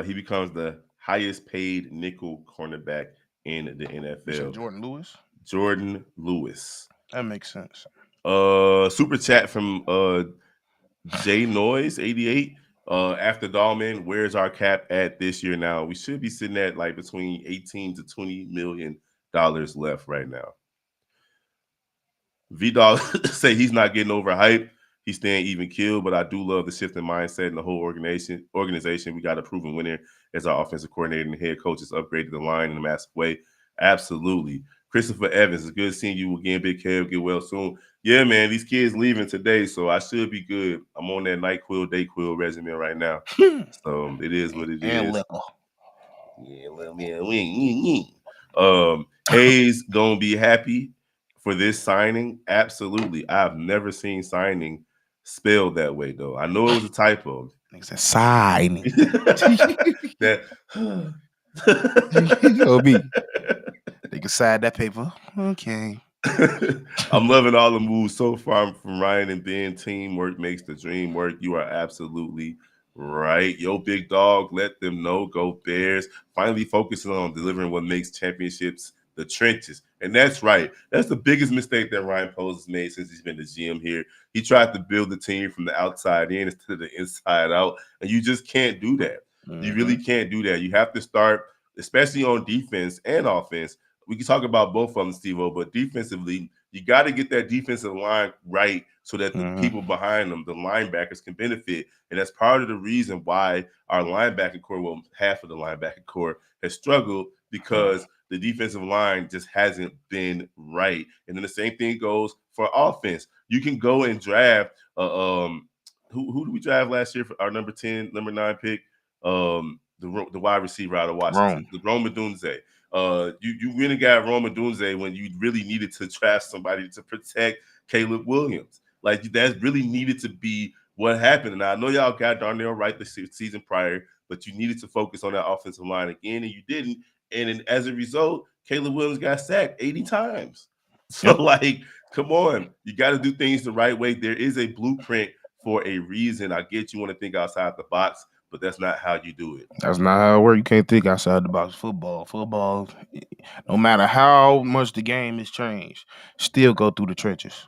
He becomes the highest paid nickel cornerback in the You said NFL. Jordan Lewis? Jordan Lewis. That makes sense. Super chat from J Noise 88. After Dalman, where's our cap at this year now? We should be sitting at like between 18 to 20 million dollars left right now. V-Dog say he's not getting overhyped. He's staying even killed, but I do love the shift in mindset and the whole organization. We got a proven winner as our offensive coordinator and head coach has upgraded the line in a massive way. Absolutely. Christopher Evans, it's good seeing you again, Big Kev. Get well soon. Yeah, man, these kids leaving today, so I should be good. I'm on that NyQuil, DayQuil regimen right now. So it is what it And is. liquor. Yeah, well, man. Hayes gonna be happy for this signing. Absolutely. I've never seen signing spelled that way though. I know it was a typo. Nigga said signing. that OB. They can sign that paper. Okay. I'm loving all the moves so far from Ryan and Ben. Teamwork makes the dream work. You are absolutely right. Yo, big dog, let them know. Go Bears. Finally focusing on delivering what makes championships the trenches. And that's right. That's the biggest mistake that Ryan Poles has made since he's been the GM here. He tried to build the team from the outside in instead of the inside out. And you just can't do that. You really can't do that. You have to start, especially on defense and offense. We can talk about both of them, Steve-O, but defensively, you got to get that defensive line right so that the people behind them, the linebackers, can benefit. And that's part of the reason why our linebacker core, well, half of the linebacker core, has struggled because the defensive line just hasn't been right. And then the same thing goes for offense. You can go and draft who did we draft last year for our number 10, number 9 pick? The wide receiver out of Washington, the Rome Odunze. You really got Rome Odunze when you really needed to draft somebody to protect Caleb Williams. Like that really needed to be what happened. And I know y'all got Darnell Wright the season prior, but you needed to focus on that offensive line again, and you didn't. And then as a result, Caleb Williams got sacked 80 times. So, like, come on. You got to do things the right way. There is a blueprint for a reason. I get you want to think outside the box, but that's not how you do it. That's not how it works. You can't think outside the box. Football, no matter how much the game has changed, still go through the trenches.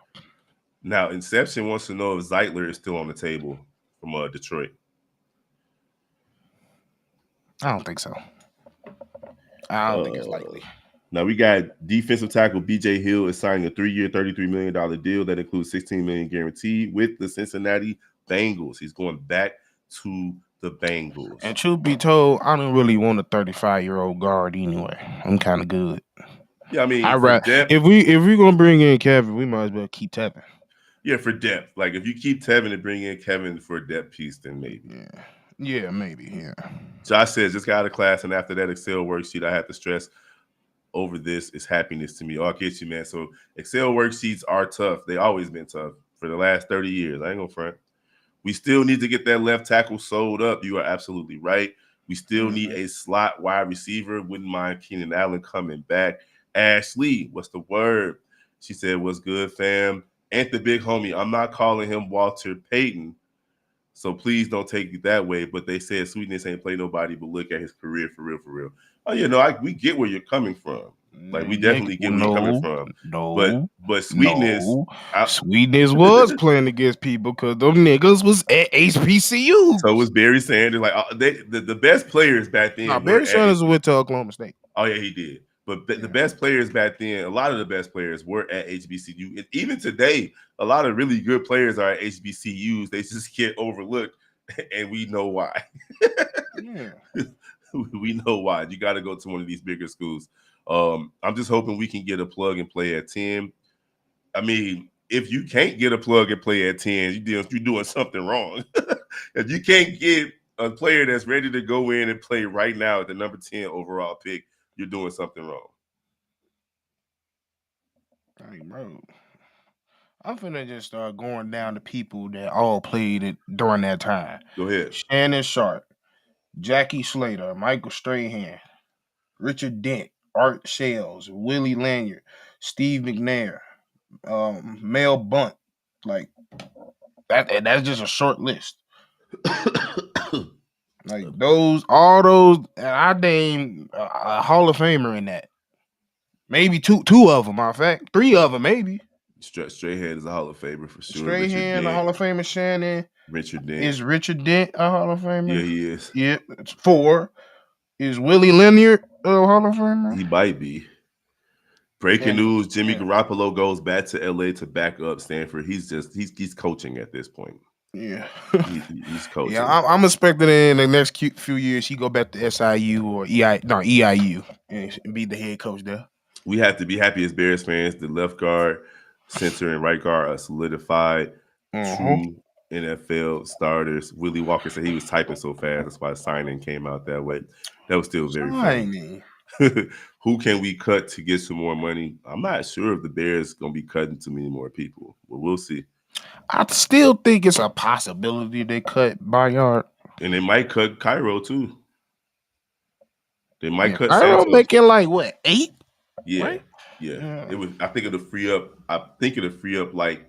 Now, Inception wants to know if Zeitler is still on the table from Detroit. I don't think so. I don't think it's likely. Now we got defensive tackle BJ Hill is signing a 3-year, $33 million deal that includes $16 million guaranteed with the Cincinnati Bengals. He's going back to the Bengals. And truth be told, I don't really want a 35-year-old guard anyway. I'm kind of good. Yeah, I mean, if we're gonna bring in Kevin, we might as well keep Tevin. Yeah, for depth. Like if you keep Tevin and bring in Kevin for a depth piece, then maybe. Yeah, maybe. Yeah. Josh says just got out of class, and after that Excel worksheet, I have to stress over this is happiness to me. Oh, I get you, man. So Excel worksheets are tough. They always been tough for the last 30 years. I ain't gonna front. We still need to get that left tackle sold up. You are absolutely right. We still need a slot wide receiver. Wouldn't mind Keenan Allen coming back. Ashley, what's the word? She said, what's good, fam? Ain't the big homie. I'm not calling him Walter Payton, so please don't take it that way. But they said Sweetness ain't play nobody but look at his career for real, for real. Oh, yeah, no, we get where you're coming from. Like, we definitely get where you're coming from. But Sweetness... Sweetness was playing against people because them niggas was at HBCU. So was Barry Sanders. Like, the best players back then... No, Barry Sanders went to Oklahoma State. Oh, yeah, he did. But the best players back then, a lot of the best players were at HBCU. And even today, a lot of really good players are at HBCUs. They just get overlooked, and we know why. We know why. You got to go to one of these bigger schools. I'm just hoping we can get a plug and play at 10. I mean, if you can't get a plug and play at 10, you're doing something wrong. If you can't get a player that's ready to go in and play right now at the number 10 overall pick, you're doing something wrong. Hey, bro. I'm finna just start going down to people that all played it during that time. Go ahead. Shannon Sharp, Jackie Slater, Michael Strahan, Richard Dent, Art Shales, Willie Lanyard, Steve McNair, Mel Bunt. Like that. That's just a short list. Like those, all those. I name a Hall of Famer in that. Maybe two of them. Matter of fact, three of them maybe. Strahan is a Hall of Famer for sure. Richard Strahan, a Dent, Hall of Famer. Shannon Richard Dent. is Richard Dent a Hall of Yeah, Famer? he is. Yep, it's four. Is Willie Lanyard a Hall of Famer? He might be. Breaking And news: Jimmy yeah, Garoppolo goes back to LA to back up Stanford. He's coaching at this point. yeah, He's yeah. coaching. I'm expecting in the next few years he go back to SIU or EIU and be the head coach there. We have to be happy as Bears fans. The left guard, center, and right guard are solidified, Uh-huh. true NFL starters. Willie Walker said he was typing so fast. That's why the signing came out that way. That was still very funny. Signing. Who can we cut to get some more money? I'm not sure if the Bears going to be cutting too many more people, but we'll see. I still think it's a possibility they cut Bayard. And they might cut Cairo too. They might Yeah, cut Cairo Santos. making like what 8? Yeah, Right? yeah. Yeah. It was. I think it'll free up. I think it'll free up. Like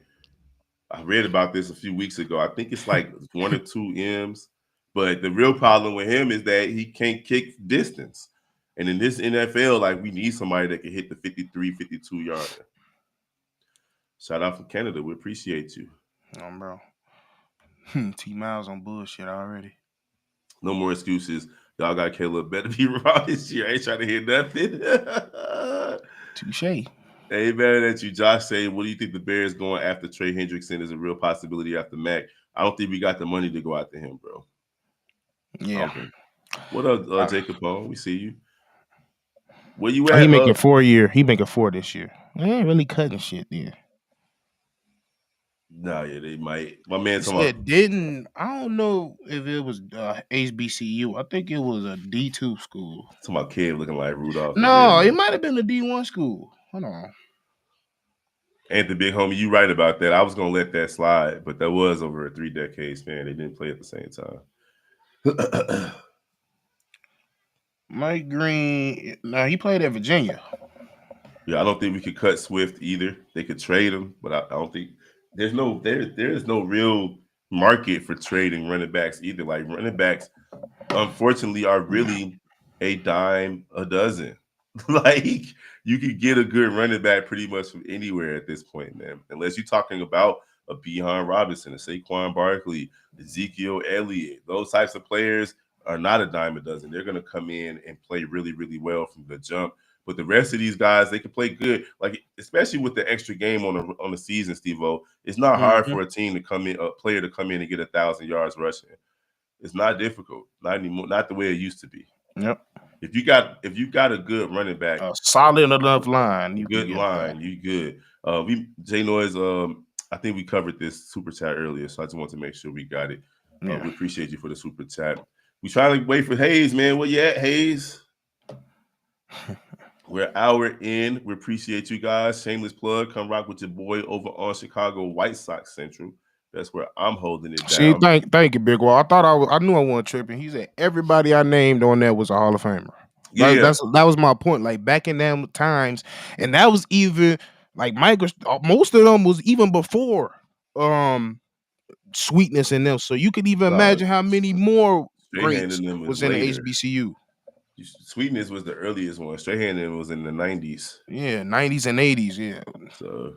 I read about this a few weeks ago. I think it's like 1 or 2 M's. But the real problem with him is that he can't kick distance. And in this NFL, like we need somebody that can hit the 53, 52 yarder. Shout out from Canada. We appreciate you. Bro. T Miles on bullshit already. No more excuses. Y'all got Caleb better be raw this year. I ain't trying to hear nothing. Touche. Hey, man, that you. Josh say, what do you think the Bears going after Trey Hendrickson is a real possibility after Mac? I don't think we got the money to go after him, bro. Yeah. What up, Jacob Bone? We see you. Where you He at? making 4 year. He making 4 this year. They ain't really cutting shit there. Nah, yeah, they might. My man talking about. Said didn't. I don't know if it was HBCU. I think it was a D2 school. Talking about kid looking like Rudolph. No, it might have been a D1 school. Hold on. Ain't the big homie, you right about that. I was gonna let that slide, but that was over a 3 decade span. They didn't play at the same time. Mike Green. Now he played at Virginia. Yeah, I don't think we could cut Swift either. They could trade him, but I don't think there's no real market for trading running backs either. Like running backs, unfortunately, are really a dime a dozen. Like you could get a good running back pretty much from anywhere at this point, man. Unless you're talking about a Bijan Robinson, a Saquon Barkley, Ezekiel Elliott. Those types of players are not a dime a dozen. They're going to come in and play really, really well from the jump. But the rest of these guys, they can play good. Like especially with the extra game on the season, Steve-O, it's not hard for a team to come in, a player to come in and get 1,000 yards rushing. It's not difficult, not anymore, not the way it used to be. Yep. If you got a good running back, a solid enough line, you good line, you good. J Noise, I think we covered this super chat earlier, so I just want to make sure we got it. Yeah. We appreciate you for the super chat. We trying to wait for Hayes, man. Where you at, Hayes? We're an hour in. We appreciate you guys. Shameless plug. Come rock with your boy over on Chicago White Sox Central. That's where I'm holding it down. See, thank you, Big Wall. I knew I wasn't tripping. He said everybody I named on there was a Hall of Famer. Yeah, that was my point. Like back in them times, and that was even like Michael. Most of them was even before Sweetness in them. So you could even imagine how many more greats was in the HBCU. Sweetness was the earliest one. Strahan was in the 90s. Yeah, 90s and 80s. Yeah. So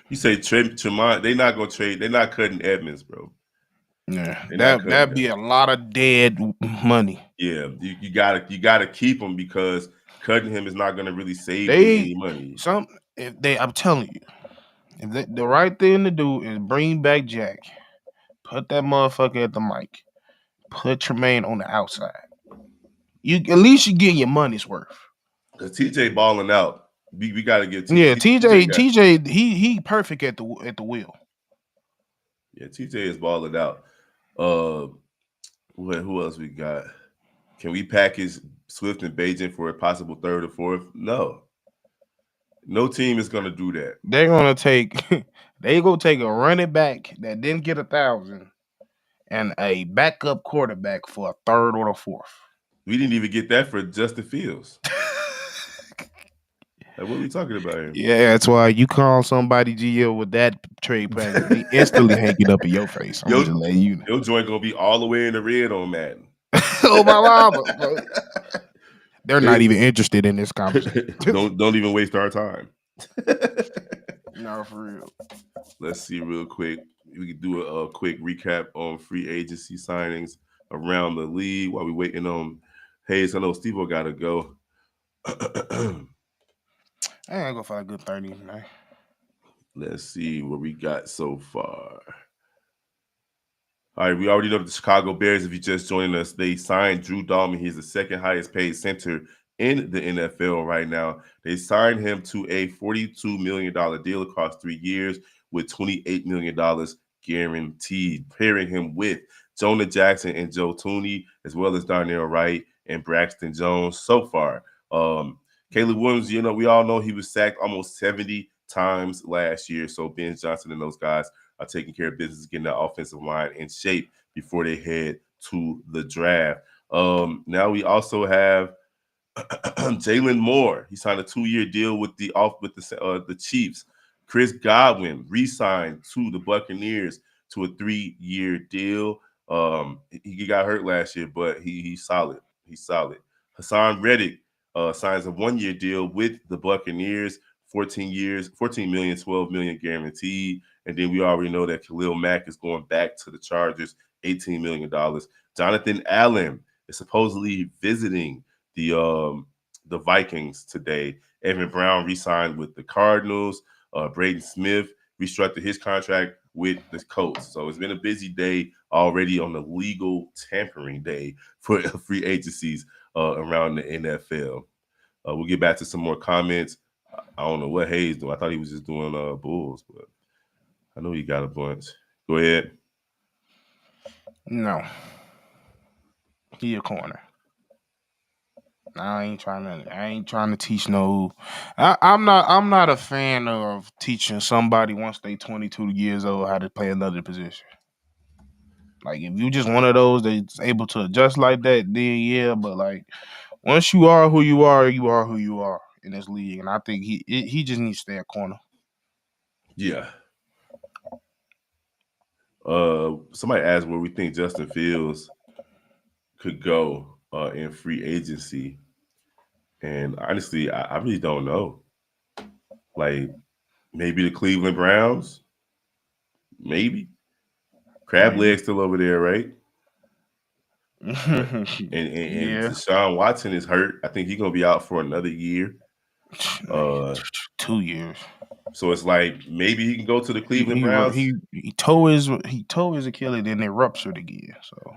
you say Tremont, they not gonna trade. They're not cutting Edmonds, bro. Yeah, that'd be a lot of dead money. Yeah, you gotta keep him because cutting him is not gonna really save any money. I'm telling you, the right thing to do is bring back Jack, put that motherfucker at the mic, Put Tremaine on the outside. You at least you get your money's worth. Because TJ balling out. We got to give Yeah, TJ got. he perfect at the wheel. Yeah, TJ is balling out. Uh, who else we got? Can we package Swift and Bajan for a possible third or fourth? No. No team is gonna do that. They're gonna take they go take a running back that didn't get 1,000 and a backup quarterback for a third or a fourth. We didn't even get that for Justin Fields. Like, what are we talking about here? Yeah, that's why you call somebody GL with that trade package, they instantly hang it up in your face. I'm Yo, just letting you know. your joint gonna be all the way in the red on Madden. Oh my mama, bro. They're not They even interested in this conversation. don't even waste our time. No, for real. Let's see real quick. We can do a quick recap on free agency signings around the league while we waiting on Hayes. I know Steve gotta go. I ain't go for a good 30, man. Let's see what we got so far. All right, we already know the Chicago Bears. If you just joining us, they signed Drew Dalman. He's the second highest paid center in the NFL right now. They signed him to a $42 million deal across 3 years with $28 million guaranteed, pairing him with Jonah Jackson and Joe Tooney, as well as Darnell Wright and Braxton Jones so far. Caleb Williams, we all know he was sacked almost 70 times last year. So Ben Johnson and those guys are taking care of business, getting that offensive line in shape before they head to the draft. Now we also have Jalen Moore. He signed a 2-year deal with the Chiefs. Chris Godwin re-signed to the Buccaneers to a 3-year deal. He got hurt last year, but he's solid. He's solid. Hassan Reddick signs a 1-year deal with the Buccaneers, 14 years, 14 million, 12 million guaranteed. And then we already know that Khalil Mack is going back to the Chargers, $18 million. Jonathan Allen is supposedly visiting the Vikings today. Evan Brown re-signed with the Cardinals. Braden Smith restructured his contract with the Colts. So it's been a busy day already on the legal tampering day for free agencies around the NFL. We'll get back to some more comments. I don't know what Hayes doing. I thought he was just doing Bulls, but I know he got a bunch. Go ahead. No. He a corner. I ain't trying to teach no. I'm not a fan of teaching somebody once they 22 years old how to play another position. Like if you just one of those that's able to adjust like that, then yeah. But like once you are who you are, you are who you are in this league, and I think he just needs to stay a corner. Yeah. Somebody asked where we think Justin Fields could go in free agency, and honestly, I really don't know. Like maybe the Cleveland Browns, maybe. Crab Maybe. leg still over there, right? But and Yeah. Deshaun Watson is hurt. I think he's gonna be out for another year. Uh, 2 years. so it's like maybe he can go to the He Cleveland he Browns. he tore his Achilles, then it ruptured again. So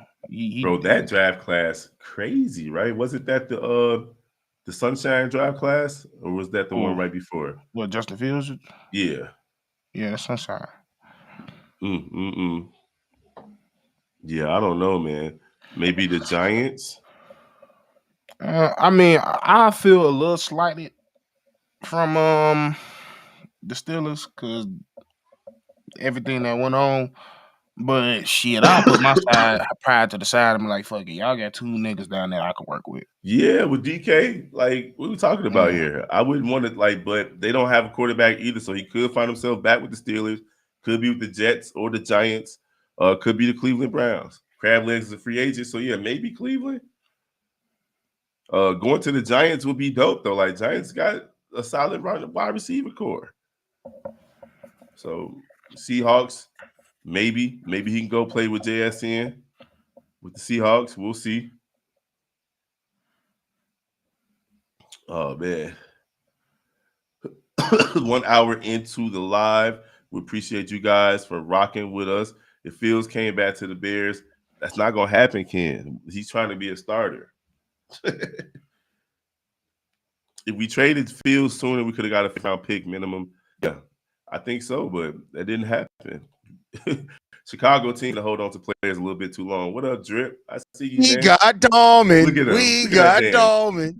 Bro, that draft class crazy, right? Wasn't that the Sunshine draft class, or was that the one oh, right before? what Justin Fields? Yeah. Yeah, that's Sunshine. Mm-mm-mm. Yeah, I don't know, man. Maybe the Giants. I mean, I feel a little slighted from the Steelers because everything that went on. But shit, I'll put my side pride to the side and be like, fuck it, y'all got 2 niggas down there I can work with. Yeah, with DK, like what are we talking about Yeah. here? I wouldn't want to but they don't have a quarterback either, so he could find himself back with the Steelers, could be with the Jets or the Giants, could be the Cleveland Browns. Crab legs is a free agent, so yeah, maybe Cleveland. Going to the Giants would be dope though. Like Giants got a solid wide receiver core. So Seahawks, maybe he can go play with JSN with the Seahawks. We'll see. Oh man. 1 hour into the live. We appreciate you guys for rocking with us. If Fields came back to the Bears, That's not gonna happen, Ken. He's trying to be a starter. If we traded Fields sooner, we could have got a first-round pick minimum. Yeah, I think so, but that didn't happen. Chicago team to hold on to players a little bit too long. What up, Drip? I see you, We man. got Look Dalman. at him. We Look at that got dance. Dalman.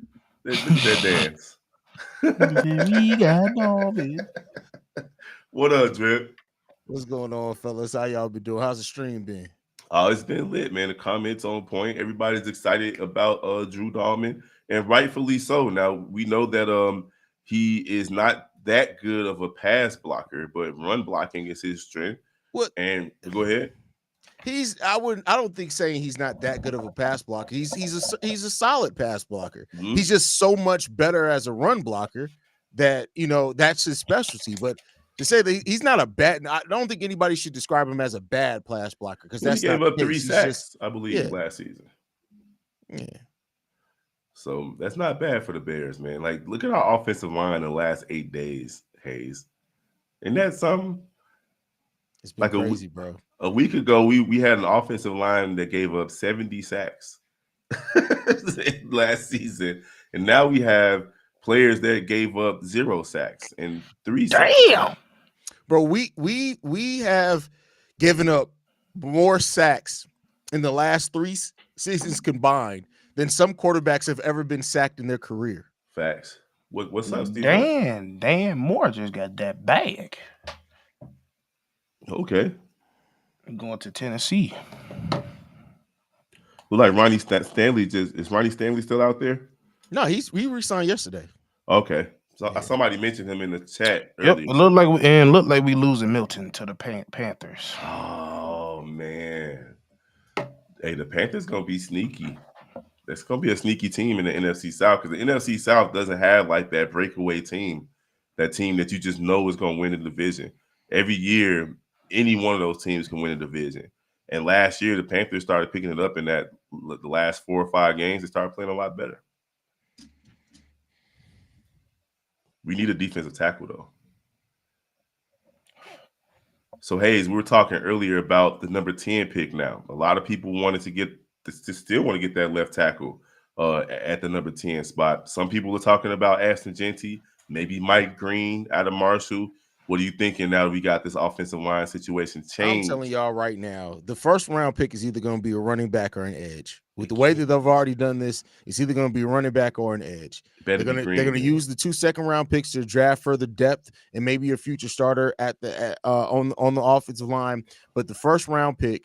Look at that dance. We got Dalman. What up, Drip? What's going on, fellas? How y'all been doing? How's the stream been? Oh, it's been lit, man. The comments on point. Everybody's excited about Drew Dalman, and rightfully so. Now we know that he is not that good of a pass blocker, but run blocking is his strength. What? And go ahead. I don't think saying he's not that good of a pass blocker. He's a solid pass blocker. Mhm. He's just so much better as a run blocker that that's his specialty. But to say that he's not a bad, I don't think anybody should describe him as a bad pass blocker because Well, he that's gave not up the 3 case. He's sacks, just, I believe, yeah. last season. Yeah. So that's not bad for the Bears, man. Like, look at our offensive line in the last 8 days, Hayes. And that's something. It's been crazy, bro. A week ago, we had an offensive line that gave up 70 sacks last season, and now we have players that gave up 0 sacks and 3 sacks. Damn, bro. We have given up more sacks in the last 3 seasons combined than some quarterbacks have ever been sacked in their career. Facts. What's up, Steve? Dan Moore just got that bag. Okay. Going to Tennessee. Well, like Ronnie Stanley, is Ronnie Stanley still out there? No, we re-signed yesterday. Okay, so somebody mentioned him in the chat Yep, earlier. it looked like we losing Milton to the Panthers. Oh man, hey, the Panthers gonna be sneaky. That's gonna be a sneaky team in the NFC South because the NFC South doesn't have like that breakaway team, that team that you just know is gonna win the division. Every year, any one of those teams can win a division. And last year, the Panthers started picking it up in the last 4 or 5 games. They started playing a lot better. We need a defensive tackle, though. So, Hayes, we were talking earlier about the number 10 pick now. A lot of people wanted to still want to get that left tackle at the number 10 spot. Some people are talking about Ashton Genty, maybe Mike Green out of Marshall. What are you thinking now that we got this offensive line situation changed? I'm telling y'all right now, the first round pick is either going to be a running back or an edge. With the way that they've already done this, it's either going to be a running back or an edge. They're going to use the 2 second-round picks to draft further depth and maybe a future starter on the offensive line. But the first round pick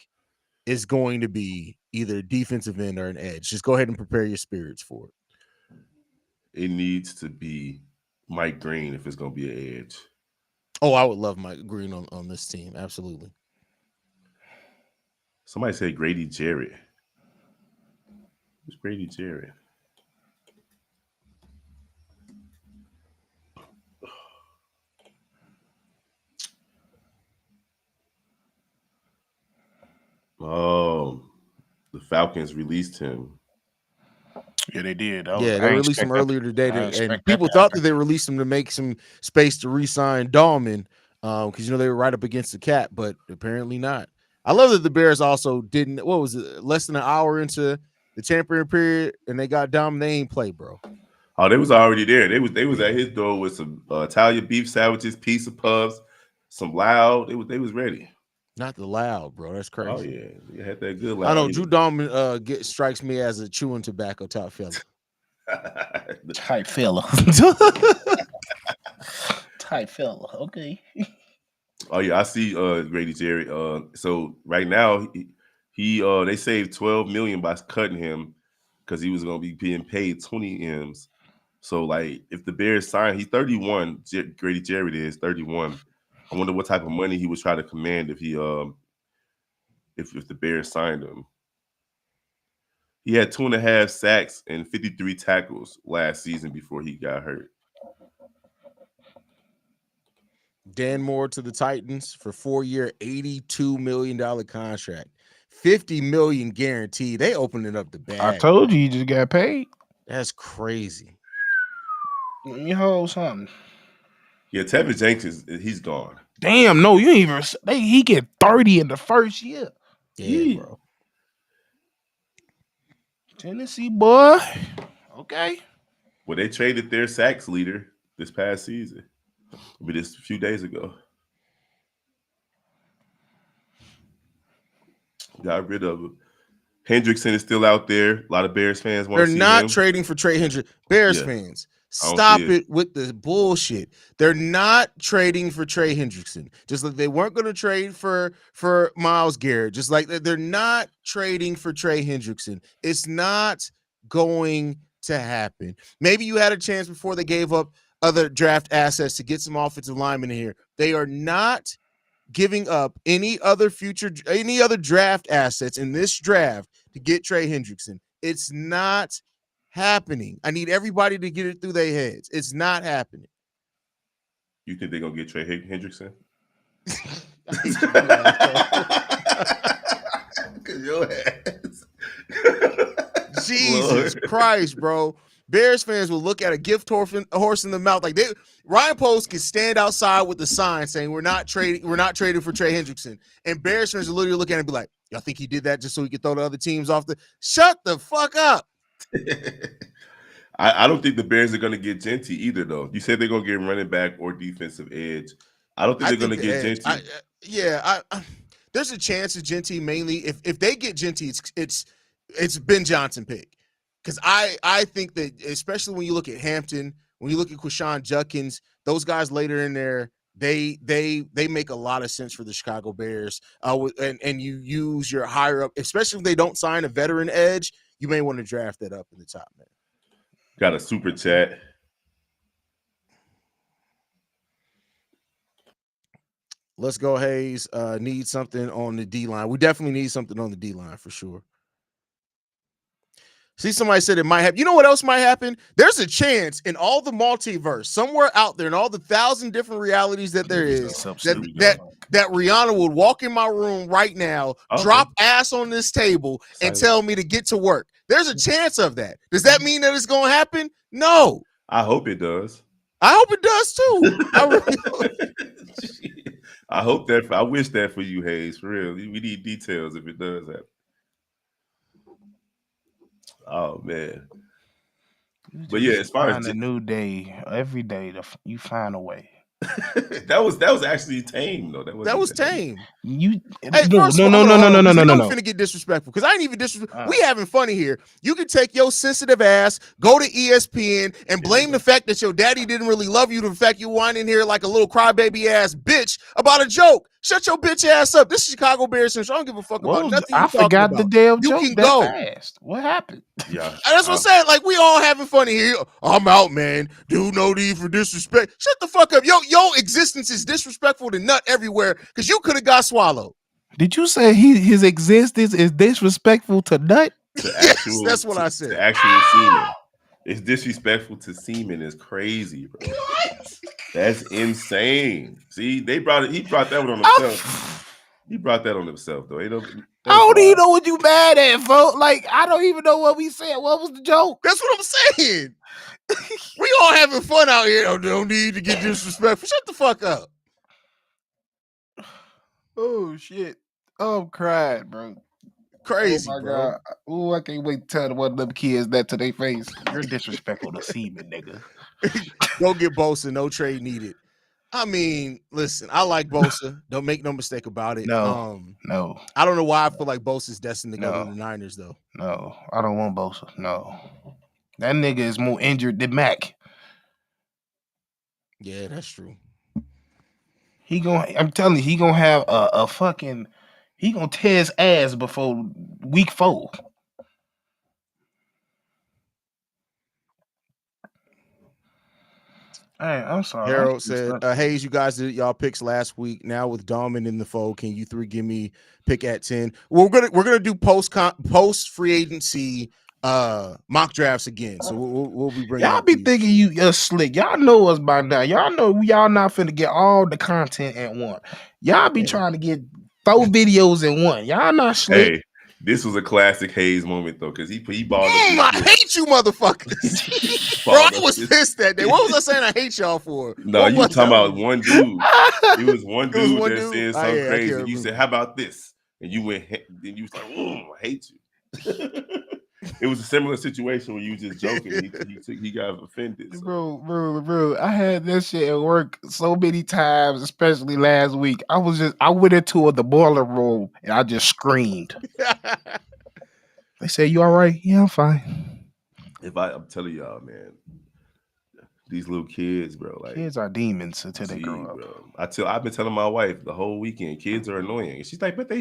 is going to be either a defensive end or an edge. Just go ahead and prepare your spirits for it. It needs to be Mike Green if it's going to be an edge. Oh, I would love Mike Green on this team. Absolutely. Somebody said Grady Jarrett. Who's Grady Jarrett? Oh, the Falcons released him. Yeah, they did. They released him earlier today, and people thought that they released him to make some space to re-sign Dalman, because they were right up against the cap, but apparently not. I love that the Bears also didn't. What was it? Less than an hour into the tampering period, and they got Dalman. They ain't play, bro. Oh, they was already there. They was at his door with some Italian beef sandwiches, pizza puffs, some loud. They was ready. Not the loud, bro. That's crazy. Oh yeah, you had that good loud. I know Drew Dalman strikes me as a chewing tobacco type fella. Type fella. Type fella. Okay. Oh yeah, I see Grady Jarrett. So right now he they saved $12 million by cutting him because he was gonna be being paid 20 M's. So like if the Bears sign, he's 31. Grady Jarrett is 31. I wonder what type of money he was trying to command if he if the Bears signed him. He had 2.5 sacks and 53 tackles last season before he got hurt. Dan Moore to the Titans for 4-year, $82 million contract, $50 million guaranteed. They opened up the bag. I told you just got paid. That's crazy. Let me hold something. Yeah, Tevin Jenkins, he's gone. Damn, no, you ain't even. He get 30 in the first year. Yeah, bro. Tennessee boy. Okay. Well, they traded their sacks leader this past season. This a few days ago. Got rid of him. Hendrickson is still out there. A lot of Bears fans want They're to see not him. trading for Trey Hendrickson. Bears fans, stop it with the bullshit. They're not trading for Trey Hendrickson. Just like they weren't going to trade for Myles Garrett. Just like they're not trading for Trey Hendrickson. It's not going to happen. Maybe you had a chance before they gave up other draft assets to get some offensive linemen in here. They are not giving up any other draft assets in this draft to get Trey Hendrickson. It's not happening. I need everybody to get it through their heads. It's not happening. You think they're gonna get Trey Hendrickson? Your ass. Jesus Christ, bro. Bears fans will look at a gift horse in the mouth. Like Ryan Post can stand outside with the sign saying we're not trading for Trey Hendrickson. And Bears fans will literally look at it and be like, y'all think he did that just so he could throw the other teams off the shut the fuck up. I don't think the Bears are gonna get Genty either, though. You said they're gonna get running back or defensive edge. I don't think they're gonna get Genty. There's a chance of Genty mainly if they get Genty, it's Ben Johnson pick. Because I think that, especially when you look at Hampton, when you look at Quashawn Judkins, those guys later in there, they make a lot of sense for the Chicago Bears. And you use your higher up, especially if they don't sign a veteran edge, you may want to draft that up in the top, man. Got a super chat. Let's go, Hayes. Need something on the D line. We definitely need something on the D line for sure. See, somebody said it might happen. You know what else might happen? There's a chance in all the multiverse, somewhere out there, in all the 1,000 different realities that there is, that Rihanna would walk in my room right now, drop ass on this table, and tell me to get to work. There's a chance of that. Does that mean that it's going to happen? No. I hope it does. I hope it does too. I hope that. I wish that for you, Hayes. For real, we need details if it does happen. Oh man, but yeah, as far as a new day, every day you find a way. that was actually tame though. That was tame. No. Finna get disrespectful because I ain't even disrespectful. We having fun here. You can take your sensitive ass, go to ESPN, and blame the fact that your daddy didn't really love you. The fact you whine in here like a little crybaby ass bitch about a joke. Shut your bitch ass up. This is Chicago Bears Central. I don't give a fuck about nothing. I forgot the damn joke. You can go. Fast. What happened? Yeah, that's what I'm saying. Like we all having fun here. I'm out, man. Dude, no need for disrespect. Shut the fuck up. Your existence is disrespectful to nut everywhere because you could have got swallowed. Did you say his existence is disrespectful to nut? Yes, that's what I said. To actual semen. It's disrespectful to semen is crazy, bro. What? That's insane. See, he brought that one on himself. He brought that on himself, though. I don't even know what you mad at, folks. Like, I don't even know what we said. What was the joke? That's what I'm saying. We all having fun out here. Don't need to get disrespectful. Shut the fuck up. Oh, shit. I'm crying, bro. Crazy, oh my bro. God. Oh, I can't wait to tell one of them kids that to their face. You're disrespectful to semen, nigga. Go get Bosa. No trade needed. I mean, listen, I like Bosa. Don't make no mistake about it. No. I don't know why I feel like Bosa's destined to go to the Niners, though. No, I don't want Bosa. No. That nigga is more injured than Mac. Yeah, that's true. I'm telling you, he gonna have a fucking. He gonna tear his ass before week 4. Hey, I'm sorry. Harold said, Hayes, you guys did y'all picks last week. Now with Dalman in the fold, can you 3 give me pick at 10? We're gonna do post free agency mock drafts again. So we'll be bringing. Y'all be thinking you slick. Y'all know us by now. Y'all know y'all not finna get all the content at once. Y'all be trying to get 4 videos in one. Y'all not slick. Hey, this was a classic Hayes moment though, because he balled. I hate you, motherfuckers. Bro, I was pissed that day. What was I saying? I hate y'all for? No, you talking about one dude. It was one dude that said something crazy. You said, "How about this?" And you went. Then you was like, "I hate you." It was a similar situation where you was just joking. He got offended. So. Bro. I had that shit at work so many times, especially last week. I went into the boiler room and I just screamed. They said, "You all right?" Yeah, I'm fine. I'm telling y'all, man, these little kids, bro, like Kids are demons until they grow up. bro. I've been telling my wife the whole weekend, kids are annoying. She's like, but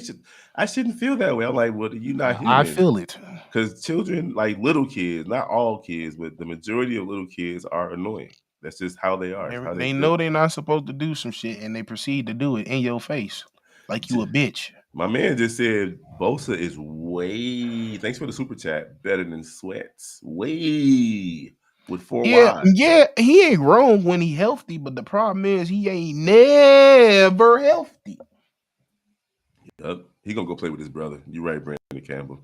I shouldn't feel that way. I'm like, well, you're not I human. feel it. Because children, like little kids, not all kids, but the majority of little kids are annoying. That's just how they are. How They know they're not supposed to do some shit, and they proceed to do it in your face, like you a bitch. My man just said Bosa is way, thanks for the super chat, better than Sweats. Way with 4 Ys. Yeah, he ain't wrong when he healthy, but the problem is he ain't never healthy. Yep. He gonna go play with his brother. You right, Brandon Campbell.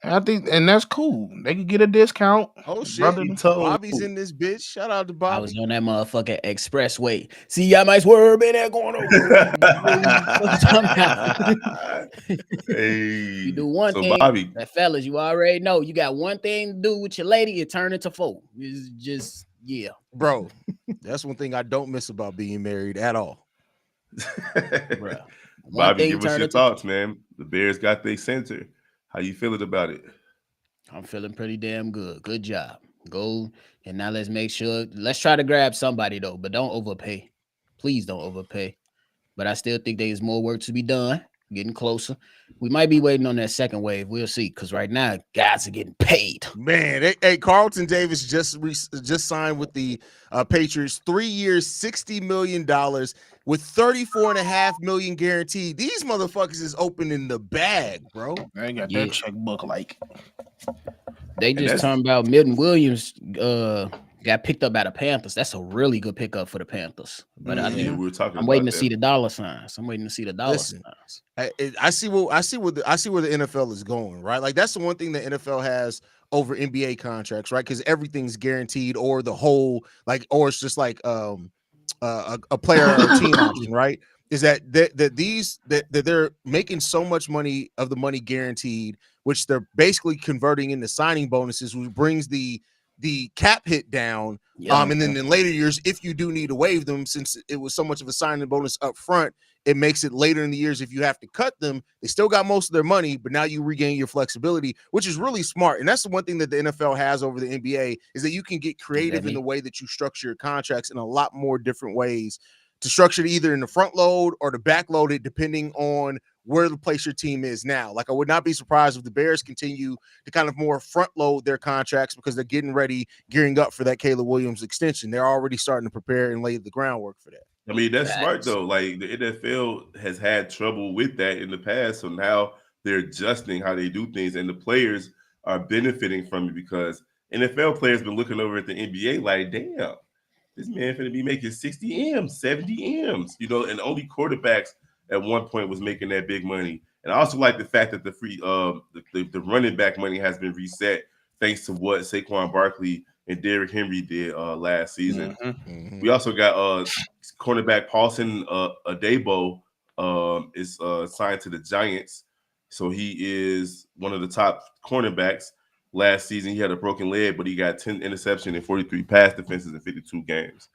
I think, and that's cool. They could get a discount. Oh shit, brother. Bobby's in this bitch. Shout out to Bobby. I was on that motherfucking expressway. See, y'all might swerve in there going over. Hey, you do one so thing, Bobby, fellas, you already know. You got one thing to do with your lady, you turn into 4. It's just, yeah. Bro, that's one thing I don't miss about being married at all. Bro. Bobby, give us your thoughts, man. The Bears got their center. How you feeling about it? I'm feeling pretty damn good. Good job. Go. And now let's make sure. Let's try to grab somebody, though, but don't overpay. Please don't overpay. But I still think there's more work to be done. Getting closer. We might be waiting on that second wave. We'll see. Because right now, guys are getting paid. Man, hey, Carlton Davis just signed with the Patriots. 3 years, $60 million with $34.5 million guaranteed. These motherfuckers is opening the bag, bro. They got that checkbook like. They just talking about Milton Williams got picked up by the Panthers. That's a really good pickup for the Panthers. But I'm waiting to see the dollar signs. I see where the NFL is going, right? Like that's the one thing the NFL has over NBA contracts, right? Because everything's guaranteed, or the whole or it's just like a player or a team option, right? Is that they're making so much money of the money guaranteed, which they're basically converting into signing bonuses, which brings the cap hit down. And then in later years, if you do need to waive them, since it was so much of a signing bonus up front, it makes it later in the years, if you have to cut them, they still got most of their money, but now you regain your flexibility, which is really smart. And that's the one thing that the NFL has over the NBA, is that you can get creative in the way that you structure your contracts in a lot more different ways to structure it, either in the front load or the back loaded, depending on where the place your team is now. Like, I would not be surprised if the Bears continue to kind of more front load their contracts, because they're getting ready, gearing up for that Caleb Williams extension. They're already starting to prepare and lay the groundwork for that. I mean, that's smart though. Like the NFL has had trouble with that in the past, so now they're adjusting how they do things, and the players are benefiting from it, because NFL players been looking over at the NBA like, damn, this man finna be making 60 M's, 70 M's, and only quarterbacks at one point was making that big money. And I also like the fact that the running back money has been reset thanks to what Saquon Barkley and Derrick Henry did last season. Mm-hmm. We also got cornerback Paulson Adebo is signed to the Giants. So he is one of the top cornerbacks. Last season, he had a broken leg, but he got 10 interceptions and 43 pass defenses in 52 games.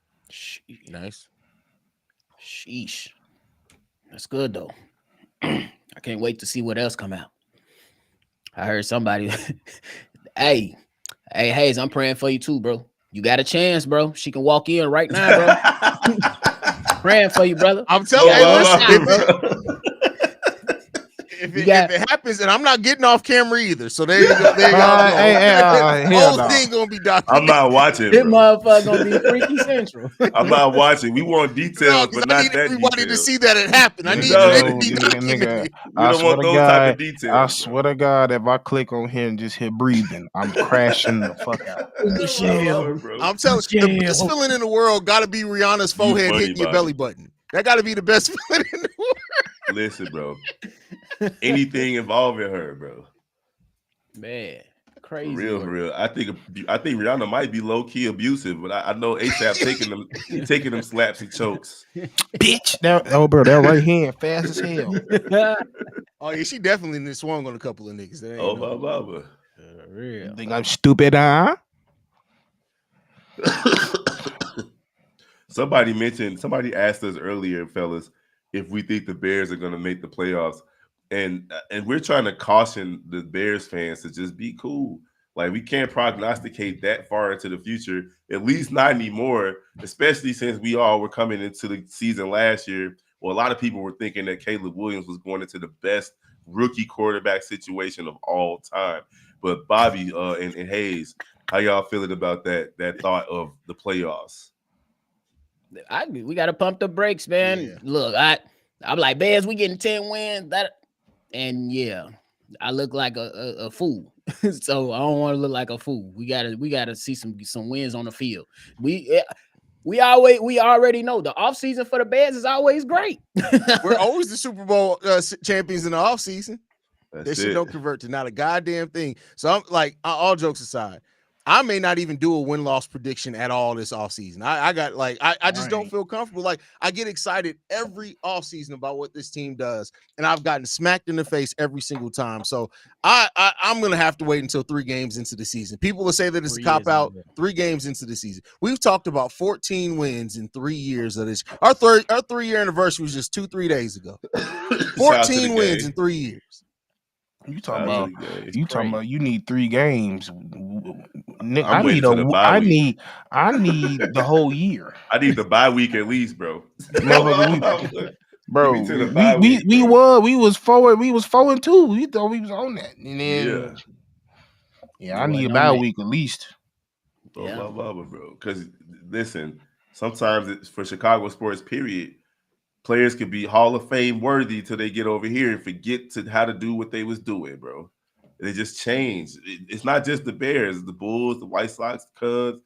Nice. Sheesh. That's good, though. I can't wait to see what else come out. I heard somebody. Hey, Hayes, I'm praying for you too, bro. You got a chance, bro. She can walk in right now, bro. Praying for you, brother. I'm telling you, if it happens, and I'm not getting off camera either, so there you go. There you go. The whole thing gonna be documented. I'm not watching. This motherfucker gonna be freaky central. I'm not watching. We want details, but not that. I need everybody to see that it happened. I need it to be documented. We don't want those type of details. I swear to God, if I click on here and just hit breathing, I'm crashing the fuck out. I'm telling you, the best feeling in the world got to be Rihanna's forehead hitting your belly button. That got to be the best feeling in the world. Listen, bro. Anything involving her, bro. Man, crazy. For real. I think Rihanna might be low key abusive, but I know ASAP taking them slaps and chokes. Bitch, bro, that right hand fast as hell. Oh yeah, she definitely swung on a couple of niggas. Baba. Real. You think I'm stupid, huh? Somebody asked us earlier, fellas, if we think the Bears are going to make the playoffs, and we're trying to caution the Bears fans to just be cool. Like, we can't prognosticate that far into the future, at least not anymore, especially since we all were coming into the season last year. Well, a lot of people were thinking that Caleb Williams was going into the best rookie quarterback situation of all time. But Bobby and Hayes, how y'all feeling about that thought of the playoffs? We gotta pump the brakes, man. Yeah. Look, I'm like, Bears, we getting 10 wins. And yeah, I look like a fool. So I don't want to look like a fool. We gotta see some wins on the field. We already know the offseason for the Bears is always great. We're always the Super Bowl champions in the offseason. This shit don't convert to not a goddamn thing. So I'm like, all jokes aside, I may not even do a win-loss prediction at all this offseason. I got like, I just don't feel comfortable. Like, I get excited every offseason about what this team does, and I've gotten smacked in the face every single time. So I'm gonna have to wait until 3 games into the season. People will say that it's a cop out. 3 games into the season, we've talked about 14 wins in 3 years of this. Our 3-year anniversary was just 2-3 days ago. 14 wins in 3 years. You talking about you need 3 games. I need the whole year. I need the bye week at least, bro. Bro, we was 4-2. We thought we was on that. And then I need a bye week at least. Bro. Because listen, sometimes it's for Chicago sports, period. Players could be Hall of Fame worthy till they get over here and forget how to do what they was doing, bro. They just change. It's not just the Bears, the Bulls, the White Sox, the Cubs.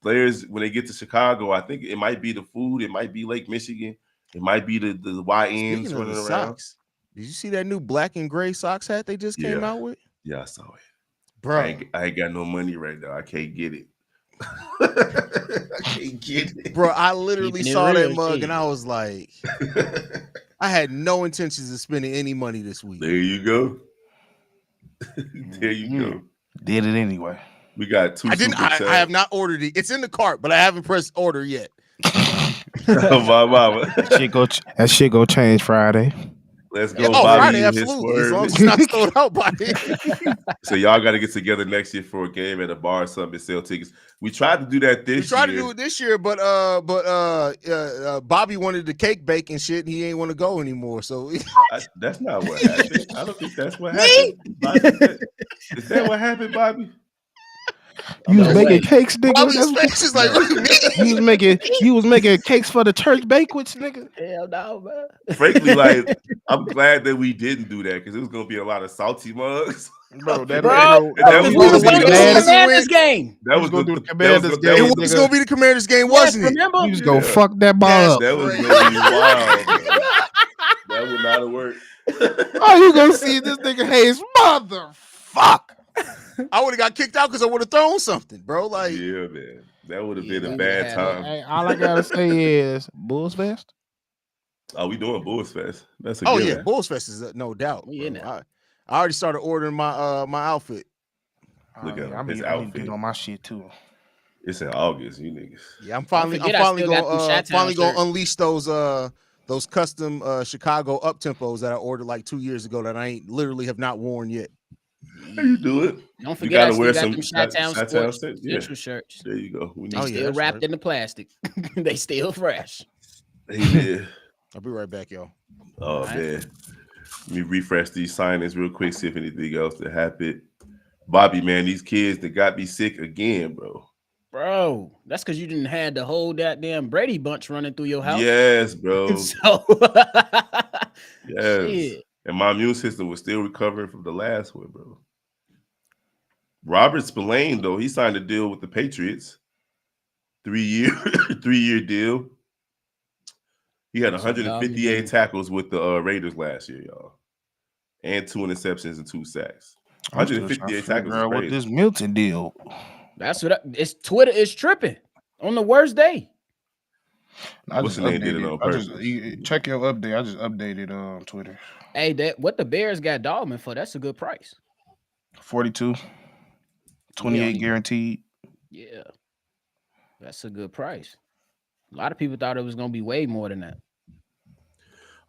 Players, when they get to Chicago, I think it might be the food. It might be Lake Michigan. It might be the YNs running around. Socks, did you see that new black and gray Sox hat they just came out with? Yeah, I saw it. Bro, I ain't got no money right now. I can't get it. I can't get it. Bro, I literally saw that mug and I was like, I had no intentions of spending any money this week. There you go. There you go. Did it anyway. We got 2. I have not ordered it. It's in the cart, but I haven't pressed order yet. Oh, my mama. That shit go change Friday. Let's go, Bobby. Friday, absolutely. As long as it's not sold out by it. So y'all got to get together next year for a game at a bar or something and sell tickets. We tried to do that this year. We tried to do it this year, but Bobby wanted the cake bake and shit, and he ain't want to go anymore. So that's not what happened. I don't think that's what happened. Bobby, is that what happened, Bobby? You was making cakes, nigga. Bobby's face is like, what do you mean? You was making cakes for the church banquets, nigga. Hell no, man. Frankly, like, I'm glad that we didn't do that because it was gonna be a lot of salty mugs. Bro, we was going to the Commanders game. That was going to do the Commanders game. It was going to be the Commanders game, wasn't it? Remember? He was going to fuck that ball up. That was going to be wild, bro. That would not have worked. Oh, you going to see this nigga Hayes, motherfuck. I would have got kicked out because I would have thrown something, bro. Like, yeah, man. That would have been a bad time. Hey, all I got to say is Bulls Fest. Oh, we doing Bulls Fest. That's a good one. Bulls Fest is no doubt. Yeah, I already started ordering my my outfit. Look at his outfit on my shit too. It's in August, you niggas. Yeah, I'm finally gonna unleash those custom Chicago up tempos that I ordered like 2 years ago that I literally have not worn yet. How you do it? Don't forget, you gotta wear some Chi-Town Chi-Town Central shirts. There you go. They still wrapped in the plastic. They still fresh. Amen. I'll be right back, y'all. Oh man. Let me refresh these signings real quick, see if anything else that happened. Bobby, man, these kids that got me sick again, bro. Bro, that's because you didn't have the whole goddamn Brady bunch running through your house. Yes, bro. So, yes. Shit. And my immune system was still recovering from the last one, bro. Robert Spillane, though, he signed a deal with the Patriots. 3-year deal. He had 158 tackles with the Raiders last year, y'all. And 2 interceptions and 2 sacks. 158 tackles. What this Milton deal? That's what it's Twitter is tripping on the worst day. What's the name? Did it on purpose? Check your update. I just updated on Twitter. Hey, what the Bears got Dalman for? That's a good price. 42. 28 guaranteed. Yeah, that's a good price. A lot of people thought it was gonna be way more than that.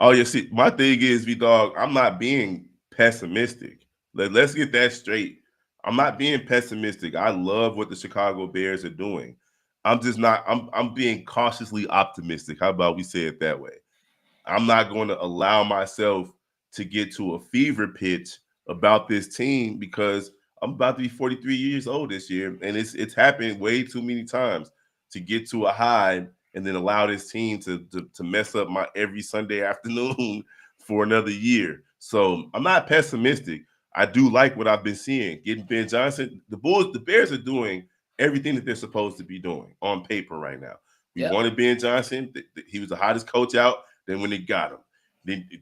Oh, you see, my thing is, V-Dog, I'm not being pessimistic. Let's get that straight. I'm not being pessimistic. I love what the Chicago Bears are doing. I'm just not. I'm being cautiously optimistic. How about we say it that way? I'm not going to allow myself to get to a fever pitch about this team because I'm about to be 43 years old this year, and it's happened way too many times to get to a high and then allow this team to mess up my every Sunday afternoon for another year. So I'm not pessimistic. I do like what I've been seeing. Getting Ben Johnson, the Bears are doing everything that they're supposed to be doing on paper right now. We wanted Ben Johnson. He was the hottest coach out. Then when they got him,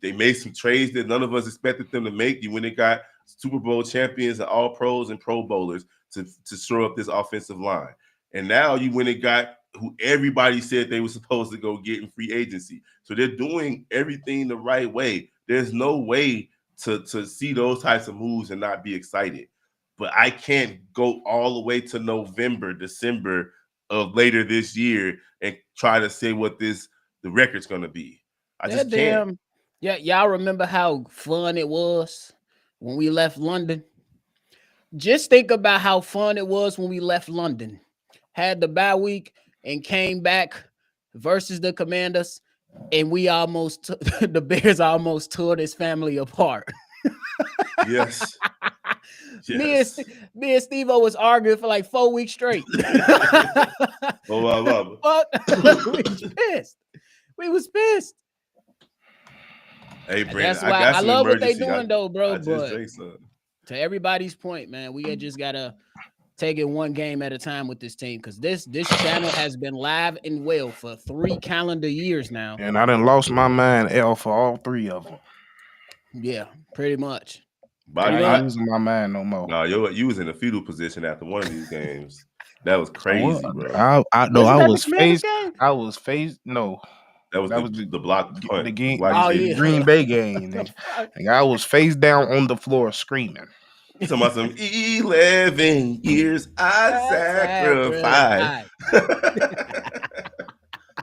they made some trades that none of us expected them to make. When they got Super Bowl champions and all pros and pro bowlers to shore up this offensive line. And now you went and got who everybody said they were supposed to go get in free agency. So they're doing everything the right way. There's no way to see those types of moves and not be excited. But I can't go all the way to November, December of later this year and try to say what the record's going to be. I just can't. Yeah, y'all remember how fun it was when we left London? Just think about how fun it was when we left London. Had the bye week and came back versus the Commanders, and we almost the Bears almost tore this family apart. Yes. Yes. Me and Steve-O was arguing for like 4 weeks straight. Oh, we was pissed. We was pissed. Hey, Brandon, that's why I love what they doing though, bro. But to everybody's point, man, we just gotta take it one game at a time with this team because this channel has been live and well for 3 calendar years now. And I done lost my mind L for all 3 of them. Yeah, pretty much. I ain't losing my mind no more. No, you was in a fetal position after one of these games. That was crazy, bro. I was phased. I was phased. No. That was the block punt. The game, the Green Bay game. And I was face down on the floor screaming. Talking about some 11 years I sacrificed.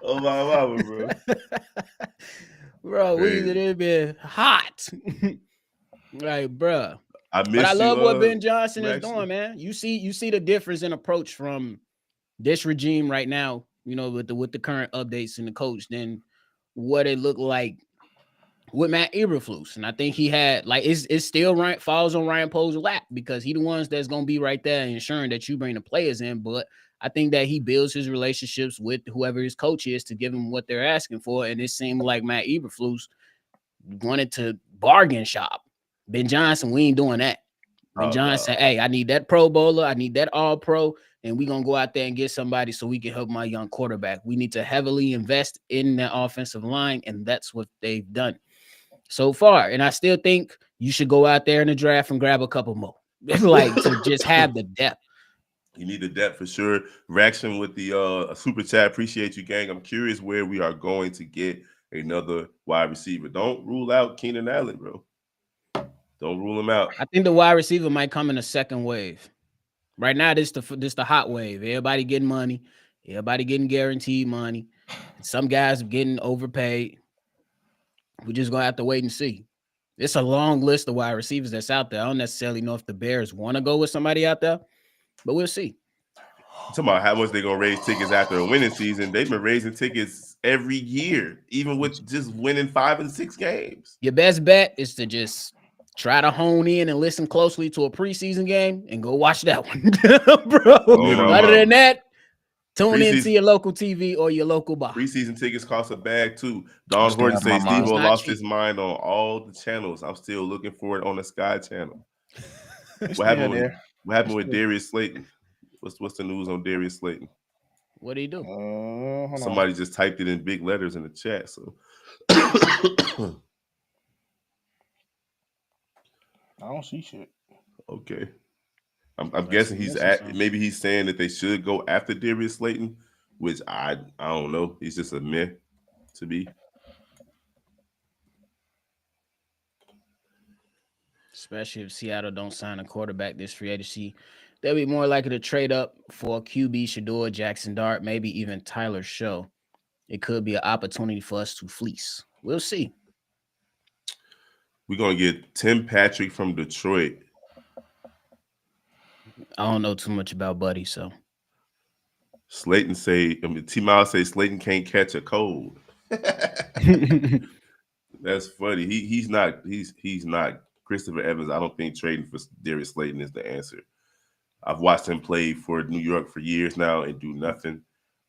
Oh my mama, bro. Bro, we've been hot. Like, bro. But I love what Ben Johnson is doing, man. You see the difference in approach from this regime right now, you know, with the current updates and the coach, than what it looked like with Matt Eberflus. And I think he had it's still falls on Ryan Poles' lap because he the ones that's gonna be right there ensuring that you bring the players in. But I think that he builds his relationships with whoever his coach is to give him what they're asking for. And it seemed like Matt Eberflus wanted to bargain shop. Ben Johnson, we ain't doing that. Ben Johnson, hey, I need that Pro Bowler, I need that All Pro, and we're going to go out there and get somebody so we can help my young quarterback. We need to heavily invest in the offensive line, and that's what they've done so far. And I still think you should go out there in the draft and grab a couple more, like to just have the depth. You need the depth for sure. Reaction with the super chat. Appreciate you, gang. I'm curious where we are going to get another wide receiver. Don't rule out Keenan Allen, bro. Don't rule him out. I think the wide receiver might come in a second wave. Right now, this the hot wave. Everybody getting money. Everybody getting guaranteed money. Some guys getting overpaid. We're just going to have to wait and see. It's a long list of wide receivers that's out there. I don't necessarily know if the Bears want to go with somebody out there, but we'll see. Talking about how much they're going to raise tickets after a winning season. They've been raising tickets every year, even with just winning 5 and 6 games. Your best bet is to just try to hone in and listen closely to a preseason game and go watch that one, bro. Other than that, tune into your local TV or your local bar. Preseason tickets cost a bag too. Don Horton says Steve lost his mind on all the channels. I'm still looking for it on the Sky channel. What happened with Darius Slayton? What's the news on Darius Slayton? What did he do? Somebody just typed it in big letters in the chat. So I don't see shit. Okay. I'm guessing maybe he's saying that they should go after Darius Slayton, which I don't know. He's just a meh to be. Especially if Seattle don't sign a quarterback this free agency. they'll be more likely to trade up for QB Shador, Jackson Dart, maybe even Tyler Show. It could be an opportunity for us to fleece. We'll see. We're going to get Tim Patrick from Detroit. I don't know too much about Buddy, so. Slayton T-Miles say Slayton can't catch a cold. That's funny. He's not Christopher Evans. I don't think trading for Darius Slayton is the answer. I've watched him play for New York for years now and do nothing.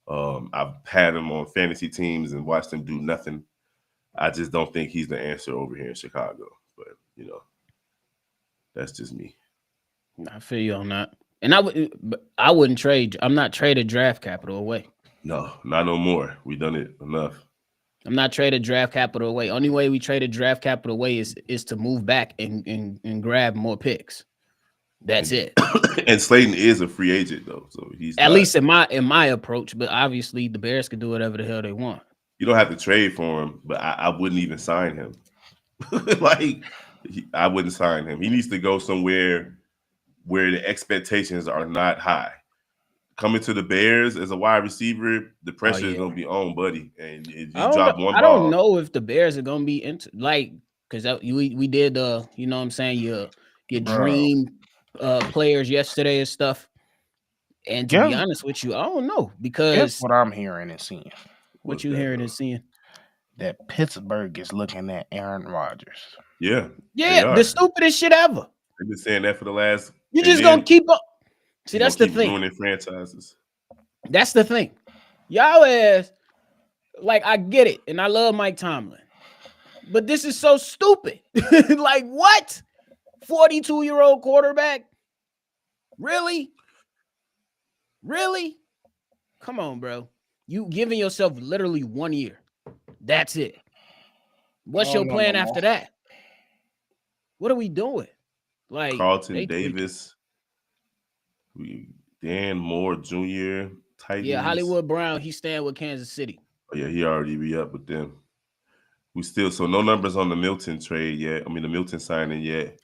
I've had him on fantasy teams and watched him do nothing. I just don't think he's the answer over here in Chicago. But that's just me. I feel you on that. And I wouldn't trade. I'm not trading draft capital away. No, not no more. We done it enough. I'm not trading draft capital away. Only way we traded draft capital away is to move back and grab more picks. That's it. And Slayton is a free agent though, so he's at least in my approach. But obviously, the Bears can do whatever the hell they want. You don't have to trade for him, but I wouldn't even sign him. I wouldn't sign him. He needs to go somewhere where the expectations are not high. Coming to the Bears as a wide receiver, the pressure is gonna be on, buddy. And if you drop one ball, I don't know if the Bears are gonna be into because we did you know what I'm saying, your dream players yesterday and stuff. And to be honest with you, I don't know, because guess what I'm hearing and seeing. What you hearing and seeing? That Pittsburgh is looking at Aaron Rodgers. Yeah, the stupidest shit ever. They've been saying that for the last. You just gonna keep up. See, that's the thing. Ruining franchises. That's the thing. Y'all ass, I get it, and I love Mike Tomlin, but this is so stupid. Like, what? 42-year-old quarterback? Really? Really? Come on, bro. You giving yourself literally 1 year. That's it. What's your plan after that? What are we doing? Like Carlton Davis, Dan Moore Jr., Titans. Yeah, Hollywood Brown, he's staying with Kansas City. Oh, yeah, he already re-up with them. We still, so no numbers on the Milton trade yet. I mean, the Milton signing yet.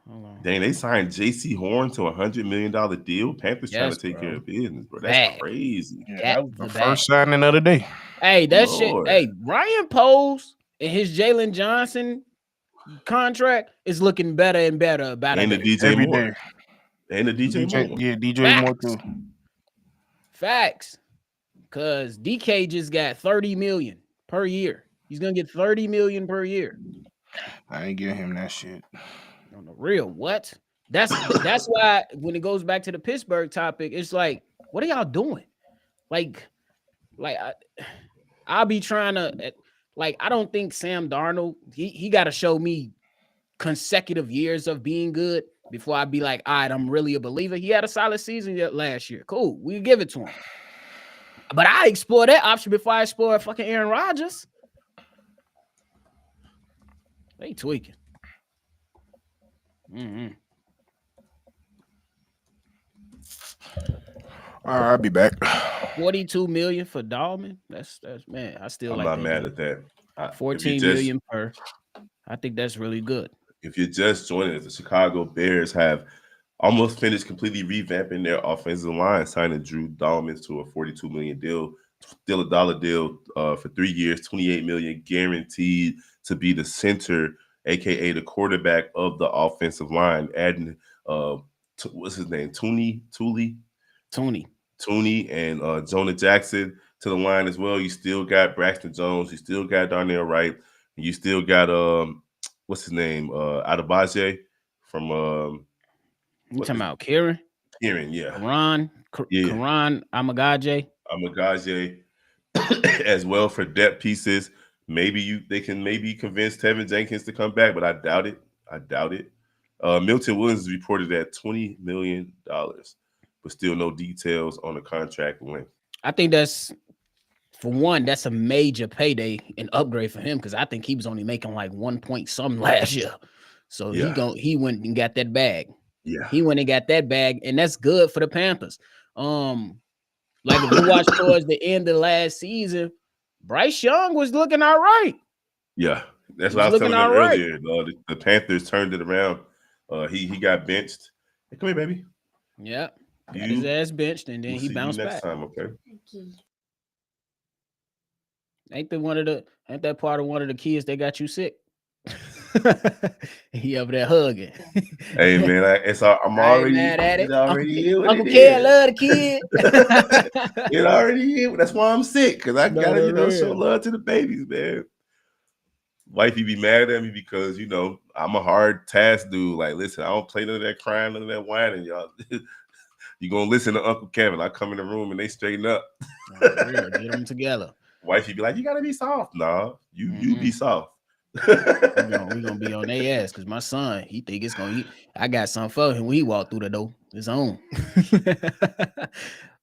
Hold on. Dang, they signed J.C. Horn to $100 million deal. Panthers trying to take care of business, bro. That's crazy. Yeah, that was the first signing of the day. Hey, that shit. Hey, Ryan Poles and his Jalen Johnson contract is looking better and better. And the DJ Moore. And the DJ Moore. Yeah, DJ Moore too. Facts. Because DK just got $30 million per year. He's gonna get $30 million per year. I ain't giving him that shit. On the real, what? That's why when it goes back to the Pittsburgh topic, it's like, what are y'all doing? I'll be trying to I don't think Sam Darnold, he got to show me consecutive years of being good before I be like, all right, I'm really a believer. He had a solid season last year. Cool, we give it to him. But I explore that option before I explore fucking Aaron Rodgers. They tweaking. All right, I'll be back. $42 million for Dalman. That's man. I still I'm not mad at that. $14 million per. I think that's really good. If you're just joining us, the Chicago Bears have almost finished completely revamping their offensive line, signing Drew Dalman to a $42 million deal, still a dollar deal for 3 years, $28 million guaranteed to be the center, aka the quarterback of the offensive line. Adding what's his name, Tooney, and Jonah Jackson to the line as well. You still got Braxton Jones, you still got Darnell Wright, and you still got what's his name, Adebayo from you talking about Kieran? Kieran, yeah. Karan Amagaje as well for depth pieces. Maybe they can convince Tevin Jenkins to come back, but I doubt it. Milton Williams is reported at $20 million, but still no details on the contract length. I think that's a major payday and upgrade for him, because I think he was only making like 1 point something last year. So he went and got that bag. Yeah, he went and got that bag, and that's good for the Panthers. If you watch towards the end of last season, Bryce Young was looking all right. Yeah, that's what I was telling them earlier. The Panthers turned it around. He got benched. Hey, come here, baby. Yeah, got his ass benched, and then We'll he see you bounced next back. time, okay? Ain't that part of one of the kids that got you sick? He over there hugging. Hey man, I'm I ain't already, mad at it it. already is what Uncle it Ken is. love the kid. It already is. That's why I'm sick, because I No, gotta, the show real. love to the babies, man. Wifey be mad at me because I'm a hard task dude. Like, listen, I don't play none of that crying, none of that whining, y'all. You gonna listen to Uncle Kevin? I come in the room and they straighten up. No, the real. Get them together. Wifey be like, you gotta be soft. Nah, you be soft. We gonna be on their ass because my son, he think it's gonna. I got something for him when he walk through the door. His own.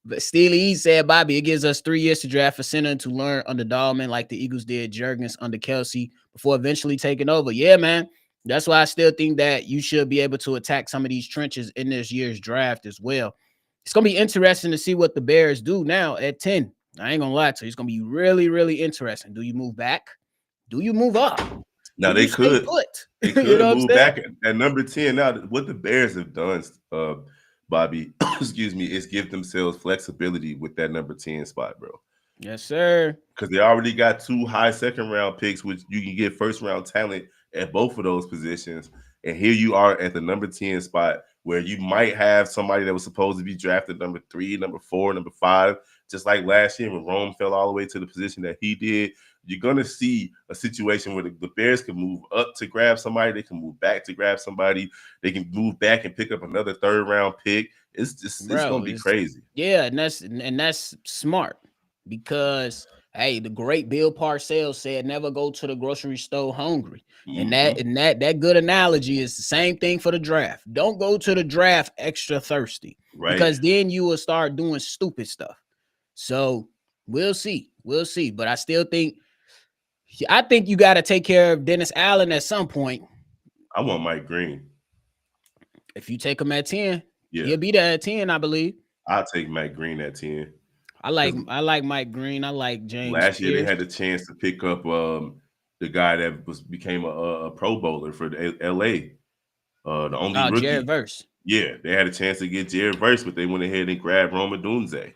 But Steely E said, Bobby, it gives us 3 years to draft a center to learn under Dalman like the Eagles did Jurgens under Kelsey before eventually taking over. Yeah, man. That's why I still think that you should be able to attack some of these trenches in this year's draft as well. It's gonna be interesting to see what the Bears do now at 10. I ain't gonna lie to you. It's gonna be really, really interesting. Do you move back? Do you move up? Now Do you stay put? they You could know what I'm move saying? back at number 10. Now, what the Bears have done, Bobby, excuse me, is give themselves flexibility with that number 10 spot, bro. Yes, sir. Because they already got 2 high second round picks, which you can get first round talent at both of those positions. And here you are at the number 10 spot where you might have somebody that was supposed to be drafted number 3, number 4, number 5, just like last year when Rome fell all the way to the position that he did. You're going to see a situation where the Bears can move up to grab somebody. They can move back to grab somebody. They can move back and pick up another 3rd round pick. It's going to be crazy. Yeah, and that's smart because, hey, the great Bill Parcells said, never go to the grocery store hungry. Mm-hmm. And that good analogy is the same thing for the draft. Don't go to the draft extra thirsty, right? Because then you will start doing stupid stuff. So we'll see. But I think you got to take care of Dennis Allen at some point. I want Mike Green. If you take him at 10, he'll be there at 10, I believe. I'll take Mike Green at 10. I like Mike Green. I like James. Last year they had the chance to pick up the guy that became a Pro Bowler for the LA. The only rookie. Jared Verse. Yeah, they had a chance to get Jared Verse, but they went ahead and grabbed Roma Dunze.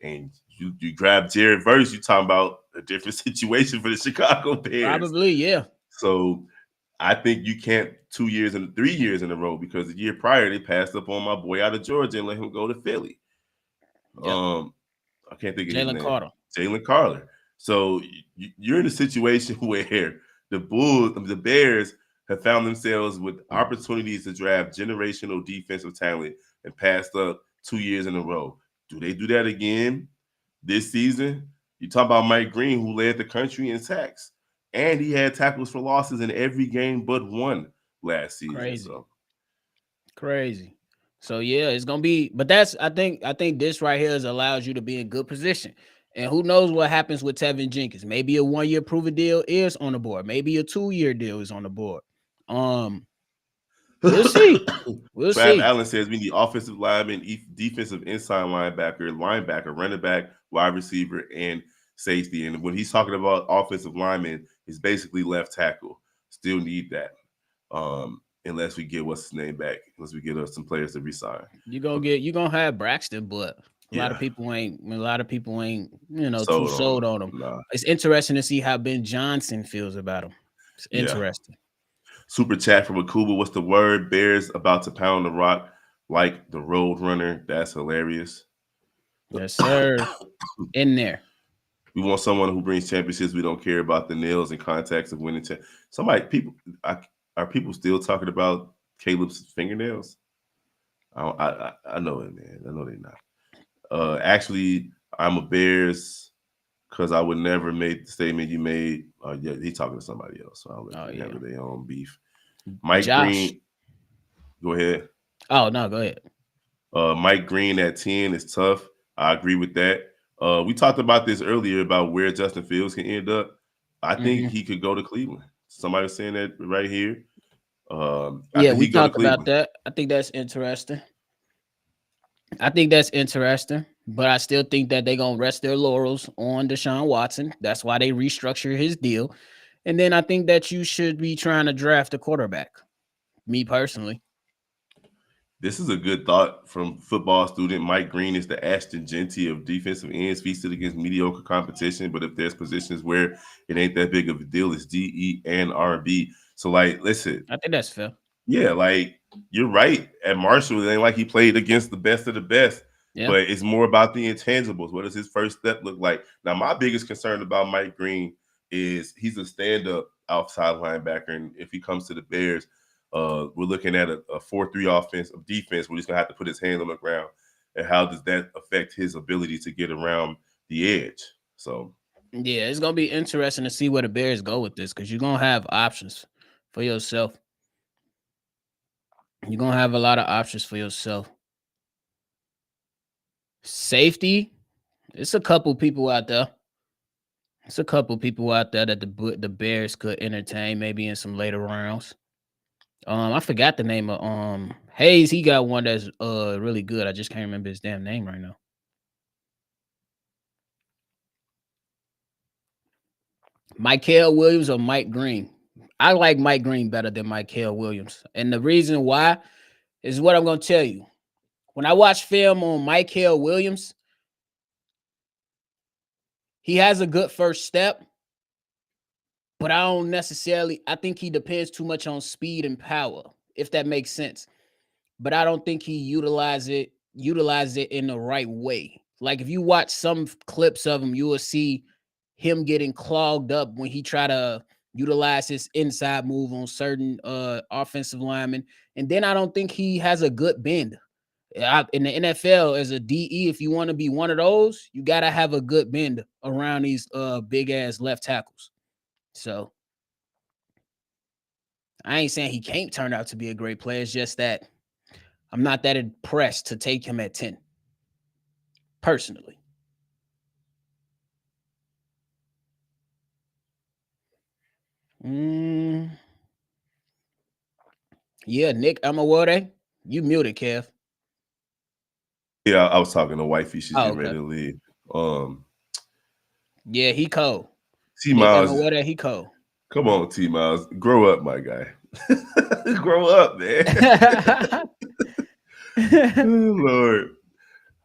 And you grab Jared Verse, you're talking about a different situation for the Chicago Bears. Probably, yeah. So I think you can't 2 years and 3 years in a row, because the year prior they passed up on my boy out of Georgia and let him go to Philly. Yep. I can't think of his name. Jalen Carter. So you're in a situation where the Bears have found themselves with opportunities to draft generational defensive talent and passed up 2 years in a row. Do they do that again this season? You talk about Mike Green, who led the country in sacks, and he had tackles for losses in every game but one last season. Crazy. So yeah, it's gonna be. But I think this right here allows you to be in good position. And who knows what happens with Tevin Jenkins? Maybe a 1-year proven deal is on the board. Maybe a 2-year deal is on the board. We'll see. Trav Allen says we need offensive lineman, defensive inside linebacker, running back, wide receiver, and safety. And when he's talking about offensive lineman, it's basically left tackle. Still need that. Unless we get what's his name back, unless we get us some players to resign. You're gonna have Braxton, but a lot of people ain't too sold on him. Nah. It's interesting to see how Ben Johnson feels about him. It's interesting. Super chat from Akuba. What's the word? Bears about to pound the rock like the Road Runner. That's hilarious. Yes, sir. In there. We want someone who brings championships. We don't care about the nails and contacts of winning. Are people still talking about Caleb's fingernails? I know it, man. I know they're not. Actually, I'm a Bears because I would never make the statement you made. Yeah, he's talking to somebody else. So I'll let them handle their own beef. Mike Green, go ahead. Oh, no, go ahead. Mike Green at 10 is tough. I agree with that. We talked about this earlier about where Justin Fields can end up. I think he could go to Cleveland. Somebody was saying that right here. We talked about that. I think that's interesting. But I still think that they're going to rest their laurels on Deshaun Watson. That's why they restructure his deal. And then I think that you should be trying to draft a quarterback. Me personally. This is a good thought from football student Mike Green. Is the Ashton Genty of defensive ends feasted against mediocre competition, but if there's positions where it ain't that big of a deal, it's D, E, and R&B. So, like, listen, I think that's fair. yeah, like you're right. At Marshall, it ain't like he played against the best of the best, Yeah. but it's more about the intangibles. What does his first step look like? Now, my biggest concern about Mike Green is he's a stand-up outside linebacker, and if he comes to the Bears, we're looking at a 4-3 offense of defense where he's gonna have to put his hand on the ground. And how does that affect his ability to get around the edge? So yeah, it's gonna be interesting to see where the Bears go with this because you're gonna have options for yourself. You're gonna have a lot of options for yourself. Safety, it's a couple people out there. It's a couple people out there that the Bears could entertain maybe in some later rounds. I forgot the name of Hayes. He got one that's really good. I just can't remember his damn name right now. Mykel Williams or Mike Green. I like Mike Green better than Mykel Williams. And the reason why is what I'm going to tell you. When I watch film on Mykel Williams, he has a good first step, but I think he depends too much on speed and power, if that makes sense. But I don't think he utilized it in the right way. Like if you watch some clips of him, you will see him getting clogged up when he try to utilize his inside move on certain offensive linemen. And then I don't think he has a good bend. In the NFL, as a DE, if you want to be one of those, you got to have a good bend around these big ass left tackles. So I ain't saying he can't turn out to be a great player. It's just that I'm not that impressed to take him at 10, personally. Yeah, Nick Amawode, you muted, Kev. yeah, I was talking to wifey. She's getting Okay. ready to leave. Yeah, he cold. T Nick Miles, Amawode, he cold. come on, T Miles, grow up, my guy. Grow up, man. Oh, Lord,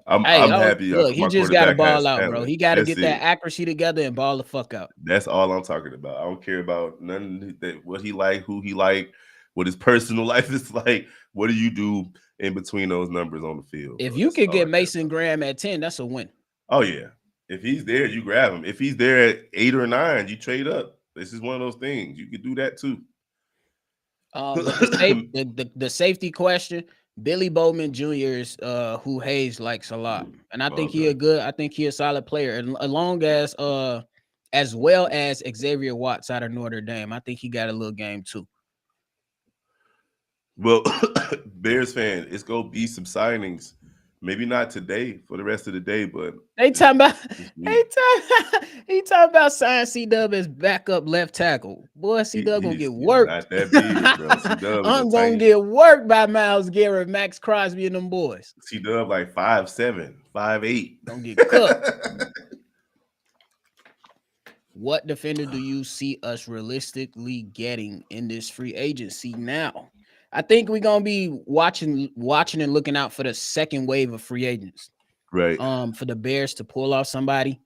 I'm happy. Look, he My just got to quarterback ball has out, bro. talent. He got to That's get it. that accuracy together and ball the fuck out. That's all I'm talking about. I don't care about none that what he like, who he like, what his personal life is like. What do you do in between those numbers on the field? If Bro? you That's could all I get care Mason about. Graham at 10, that's a win. Oh yeah, if he's there, you grab him. If he's there at 8 or 9, you trade up. This is one of those things. You could do that too. But the safety question, Billy Bowman Jr. is who Hayes likes a lot, and I think I think he a solid player, and along as well as Xavier Watts out of Notre Dame, I think he got a little game too. Well, Bears fan, it's gonna be some signings. Maybe not today for the rest of the day, but he talking about signing C-Dub as backup left tackle. Boy, C-Dub gonna get worked. Not that big, bro. C-Dub I'm gonna get worked by Myles Garrett, Max Crosby, and them boys. C-Dub like 5'7", 5'8". Gonna get cooked. What defender do you see us realistically getting in this free agency now? I think we're gonna be watching and looking out for the second wave of free agents. Right. For the Bears to pull off somebody.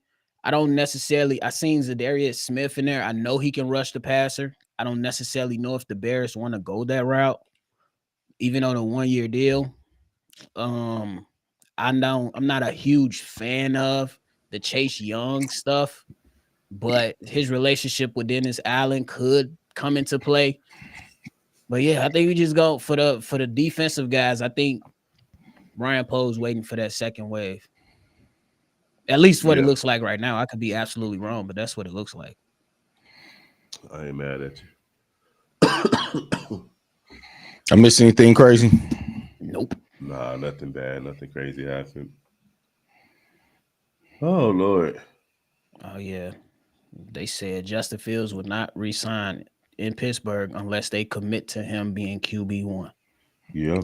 I seen Zadarius Smith in there. I know he can rush the passer. I don't necessarily know if the Bears want to go that route, even on a 1-year deal. I'm not a huge fan of the Chase Young stuff, but his relationship with Dennis Allen could come into play. But yeah, I think we just go for the defensive guys. I think Ryan Poe's waiting for that second wave. At least what it looks like right now. I could be absolutely wrong, but that's what it looks like. I ain't mad at you. I missed anything crazy? Nope. Nah, nothing bad. Nothing crazy happened. Oh, Lord. Oh, yeah. They said Justin Fields would not re-sign in Pittsburgh unless they commit to him being QB1. Yeah.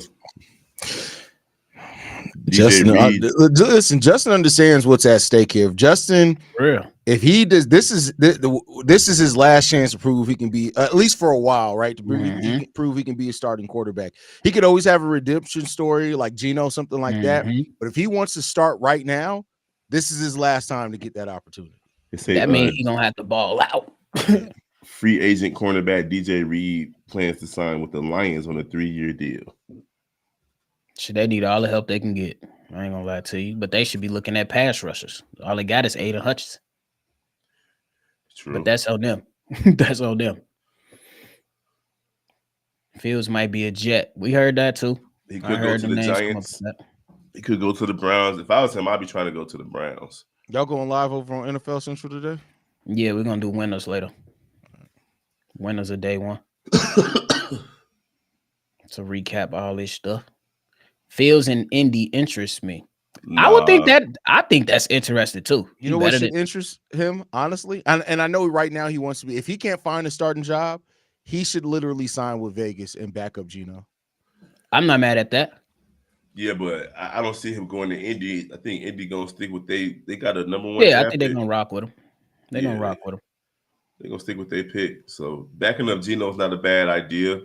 Justin, listen. Justin understands what's at stake here. If Justin, if he does, this is his last chance to prove he can be, at least for a while, right? To prove he can prove he can be a starting quarterback. He could always have a redemption story like Geno, something like that. But if he wants to start right now, this is his last time to get that opportunity. That means he's gonna have to ball out. Free agent cornerback DJ Reed plans to sign with the Lions on a 3-year deal. Should they need all the help they can get? I ain't gonna lie to you, but they should be looking at pass rushers. All they got is Aiden Hutchinson. True. But that's on them. That's on them. Fields might be a Jet. We heard that too. He could go to the Giants. He could go to the Browns. If I was him, I'd be trying to go to the Browns. Y'all going live over on NFL Central today? Yeah, we're gonna do winners later. Winners of day one. To recap all this stuff. Fields and Indy interests me. I would think that. I think that's interesting too. You know what should interest him, honestly? And I know right now he wants to be. If he can't find a starting job, he should literally sign with Vegas and back up Geno. I'm not mad at that. Yeah, but I don't see him going to Indy. I think Indy gonna stick with they got a number one. Yeah, I think they're gonna rock with him. They're gonna rock with him. They're gonna stick with their pick. So backing up Geno is not a bad idea.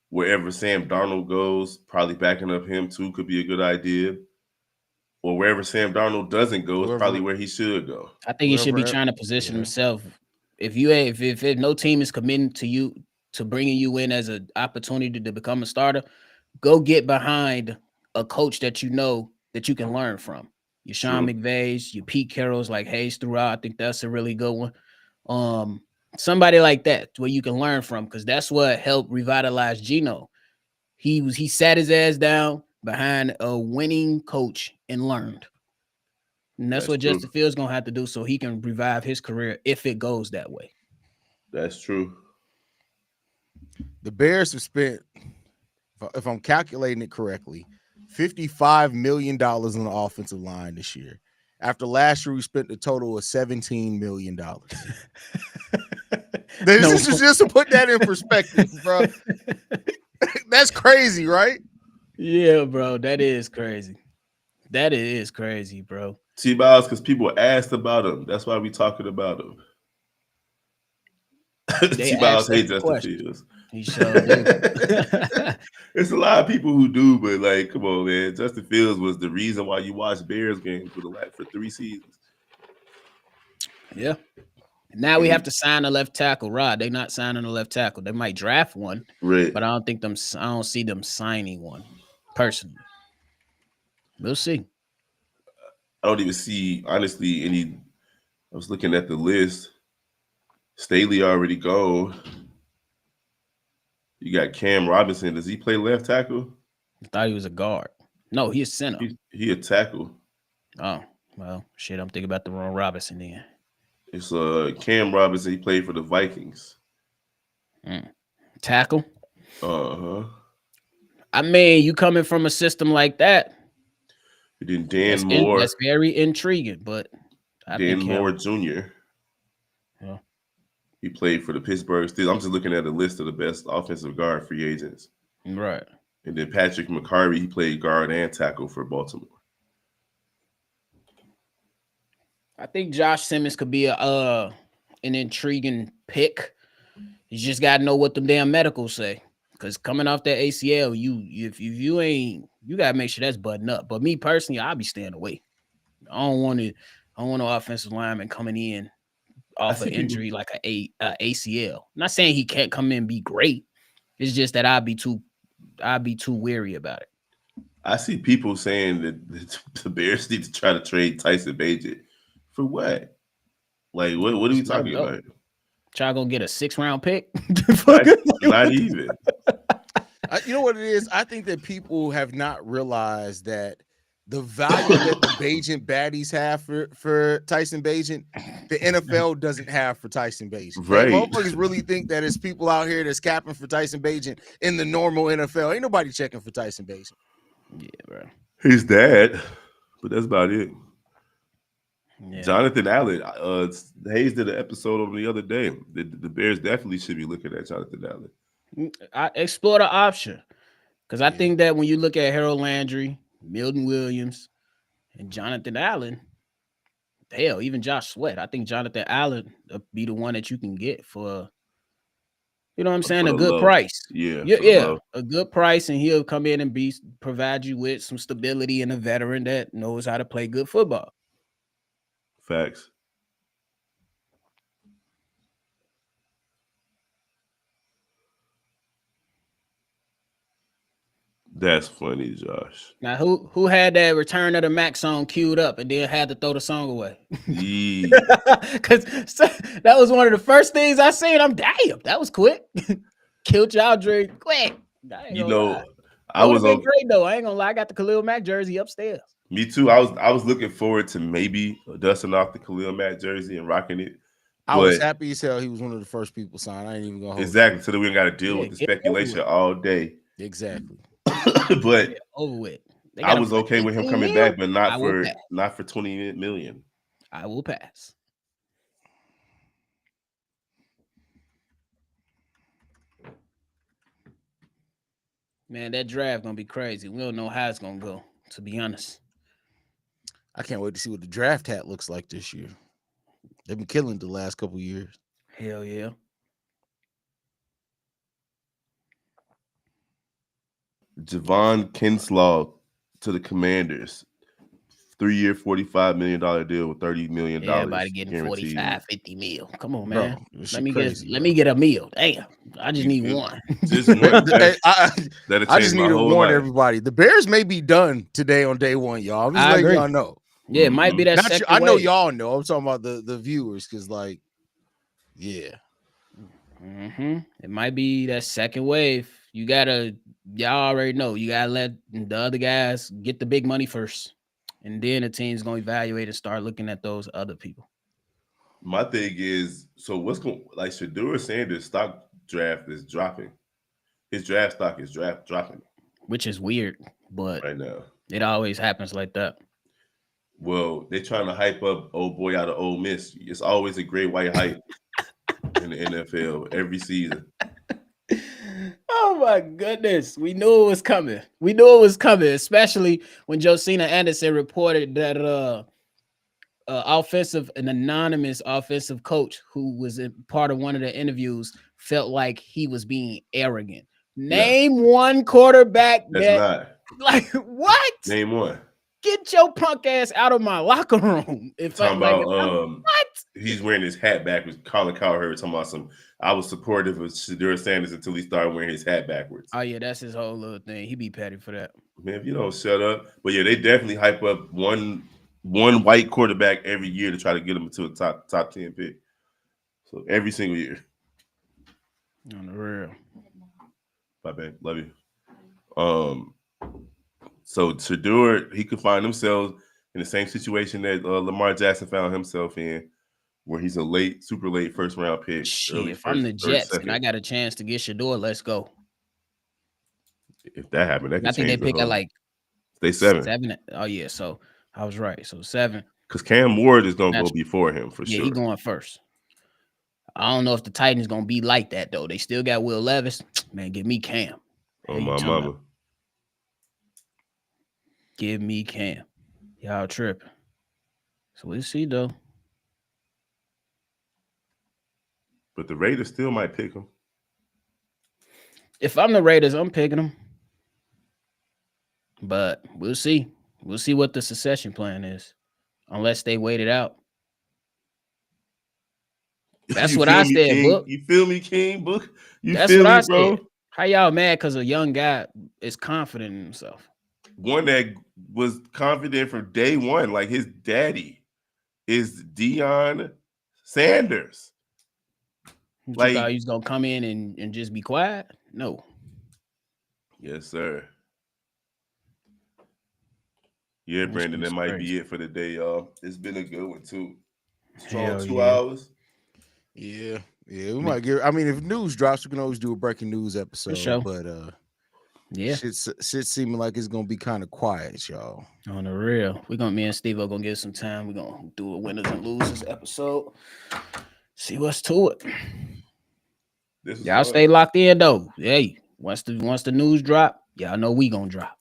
Wherever Sam Darnold goes, probably backing up him too could be a good idea. Or wherever Sam Darnold doesn't go is probably where he should go. I think he should be trying to position himself. If no team is committing to you to bringing you in as an opportunity to become a starter, go get behind a coach that you know that you can learn from. Your Sean McVays, your Pete Carrolls, like Hayes throughout. I think that's a really good one. Somebody like that where you can learn from, because that's what helped revitalize Geno. He sat his ass down behind a winning coach and learned. And that's what Justin Fields gonna have to do so he can revive his career if it goes that way. That's true. The Bears have spent, if I'm calculating it correctly, $55 million on the offensive line this year. After last year, we spent a total of $17 million. This is just to put that in perspective, bro. That's crazy, right? Yeah, bro. That is crazy. That is crazy, bro. T-Bows, because people asked about him. That's why we talking about him. T-Bows hate Justin Fields. He sure do. There's a lot of people who do, but like, come on, man. Justin Fields was the reason why you watch Bears games for 3 seasons. Yeah. Now we have to sign a left tackle. Rod, they're not signing a left tackle. They might draft one, right? But I don't see them signing one personally. We'll see. I don't even see, honestly, any. I was looking at the list. Staley already gone. You got Cam Robinson. Does he play left tackle? I thought he was a guard. No, he's center. He a tackle. Oh, well, shit. I'm thinking about the wrong Robinson then. It's Cam Robinson. He played for the Vikings. Tackle? Uh-huh. I mean, you coming from a system like that. Then Dan Moore. That's very intriguing, but Dan Moore Jr. Yeah. He played for the Pittsburgh Steelers. I'm just looking at a list of the best offensive guard free agents. Right. And then Patrick McCarvey, he played guard and tackle for Baltimore. I think Josh Simmons could be an intriguing pick. You just got to know what them damn medicals say. Because coming off that ACL, you got to make sure that's buttoned up. But me personally, I'll be staying away. I don't want no offensive lineman coming in off an injury like a ACL. I'm not saying he can't come in and be great. It's just that I'd be too wary about it. I see people saying that the Bears need to try to trade Tyson Bagent. For what? Like, what are we talking about? Y'all gonna get a 6th-round pick? Not even. You know what it is? I think that people have not realized that the value that the Bagent baddies have for Tyson Bagent, the NFL doesn't have for Tyson Bagent. Right. Motherfuckers really think that it's people out here that's capping for Tyson Bagent in the normal NFL. Ain't nobody checking for Tyson Bagent. Yeah, bro. His dad, but that's about it. Yeah. Jonathan Allen. Hayes did an episode on the other day. The Bears definitely should be looking at Jonathan Allen. I explore the option because I think that when you look at Harold Landry, Milton Williams, and Jonathan Allen. Hell, even Josh Sweat. I think Jonathan Allen will be the one that you can get for, you know what I'm saying, a good low. price. Yeah, a good price, and he'll come in and provide you with some stability and a veteran that knows how to play good football. Facts. That's funny, Josh. Now, who had that Return of the Mac song queued up and then had to throw the song away? Because that was one of the first things I seen. I'm damn, that was quick. Killed y'all dream quick. You know, lie. I would have been great though. I ain't gonna lie. I got the Khalil Mack jersey upstairs. Me too. I was looking forward to maybe dusting off the Khalil Mack jersey and rocking it. I was happy as hell. He was one of the first people signed. I ain't even gonna exactly. So that we got to deal with the speculation all day. Exactly. But over with. I was okay with him coming back, but not for 20 million. I will pass. Man, that draft gonna be crazy. We don't know how it's gonna go, to be honest. I can't wait to see what the draft hat looks like this year. They've been killing the last couple of years. Hell yeah. Javon Kinslaw to the Commanders. 3-year, $45 million deal with $30 million. Everybody getting guaranteed. 45, 50 mil. Come on, man. Bro, let me get a meal. Damn. I just need one. Just one. I just need to warn everybody. The Bears may be done today on day one, y'all. I'm just letting y'all know. Yeah, it might be that second I know y'all know. I'm talking about the viewers, because yeah. Mm-hmm. It might be that second wave. Y'all already know. You gotta let the other guys get the big money first. And then the team's gonna evaluate and start looking at those other people. My thing is, so what's going like Shedeur Sanders' stock draft is dropping. His draft stock is dropping. Which is weird, but right now. It always happens like that. Well, they're trying to hype up old boy out of Ole Miss. It's always a great white hype in the NFL every season. Oh my goodness. We knew it was coming. Especially when Josina Anderson reported that an anonymous offensive coach who was part of one of the interviews felt like he was being arrogant. Name one quarterback that's not. Like, what? Name one. Get your punk ass out of my locker room. What? He's wearing his hat backwards. Colin Cowherd talking about I was supportive of Shedeur Sanders until he started wearing his hat backwards. Oh yeah, that's his whole little thing. He be petty for that. Man, if you don't shut up. But yeah, they definitely hype up one white quarterback every year to try to get him into a top 10 pick. So every single year. On the real. Bye, babe. Love you. So Shedeur, he could find himself in the same situation that Lamar Jackson found himself in, where he's a super late first round pick. If I'm the Jets and I got a chance to get Shedeur, let's go. If that happened, that could I think they pick at stay 7. 7. Oh yeah, so I was right. So 7. Because Cam Ward is gonna go before him for sure. Yeah, he going first. I don't know if the Titans gonna be like that though. They still got Will Levis. Man, give me Cam. Oh my mama. Give me Cam. Y'all tripping. So we'll see though. But the Raiders still might pick him. If I'm the Raiders, I'm picking him. But we'll see. We'll see what the succession plan is. Unless they wait it out. That's what I said, King? Book. You feel me, King? Book? That's what I said. How y'all mad because a young guy is confident in himself? One that was confident from day one, like his daddy is Deion Sanders. You thought he was gonna come in and just be quiet? No. Yes, sir. Yeah, Brandon, that might be it for the day, y'all. It's been a good one too. Strong 2 hours. Yeah, we might get. I mean, if news drops, we can always do a breaking news episode. For sure. But yeah, shit seeming like it's gonna be kind of quiet, y'all. On the real, me and Steve are gonna get some time. We're gonna do a winners and losers episode. See what's to it. Y'all stay locked in though. Hey, once the news drop, y'all know we gonna drop.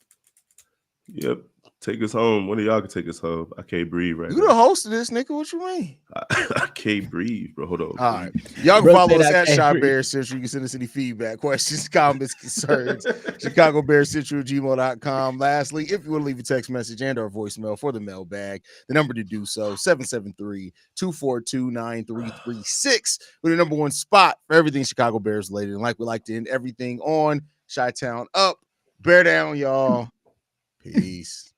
Yep. Take us home. One of y'all can take us home. I can't breathe right You now. the host of this, nigga. What you mean? I can't breathe, bro. Hold on. All right. Y'all can Bro follow said us I at can't Shy breathe. Bear Central. You can send us any feedback, questions, comments, concerns. ChicagoBearCentral@gmail.com. Lastly, if you want to leave a text message and or voicemail for the mailbag, the number to do so, 773-242-9336. We're the number one spot for everything Chicago Bears related. And like we like to end everything on, Chi-Town up, Bear down, y'all. Peace.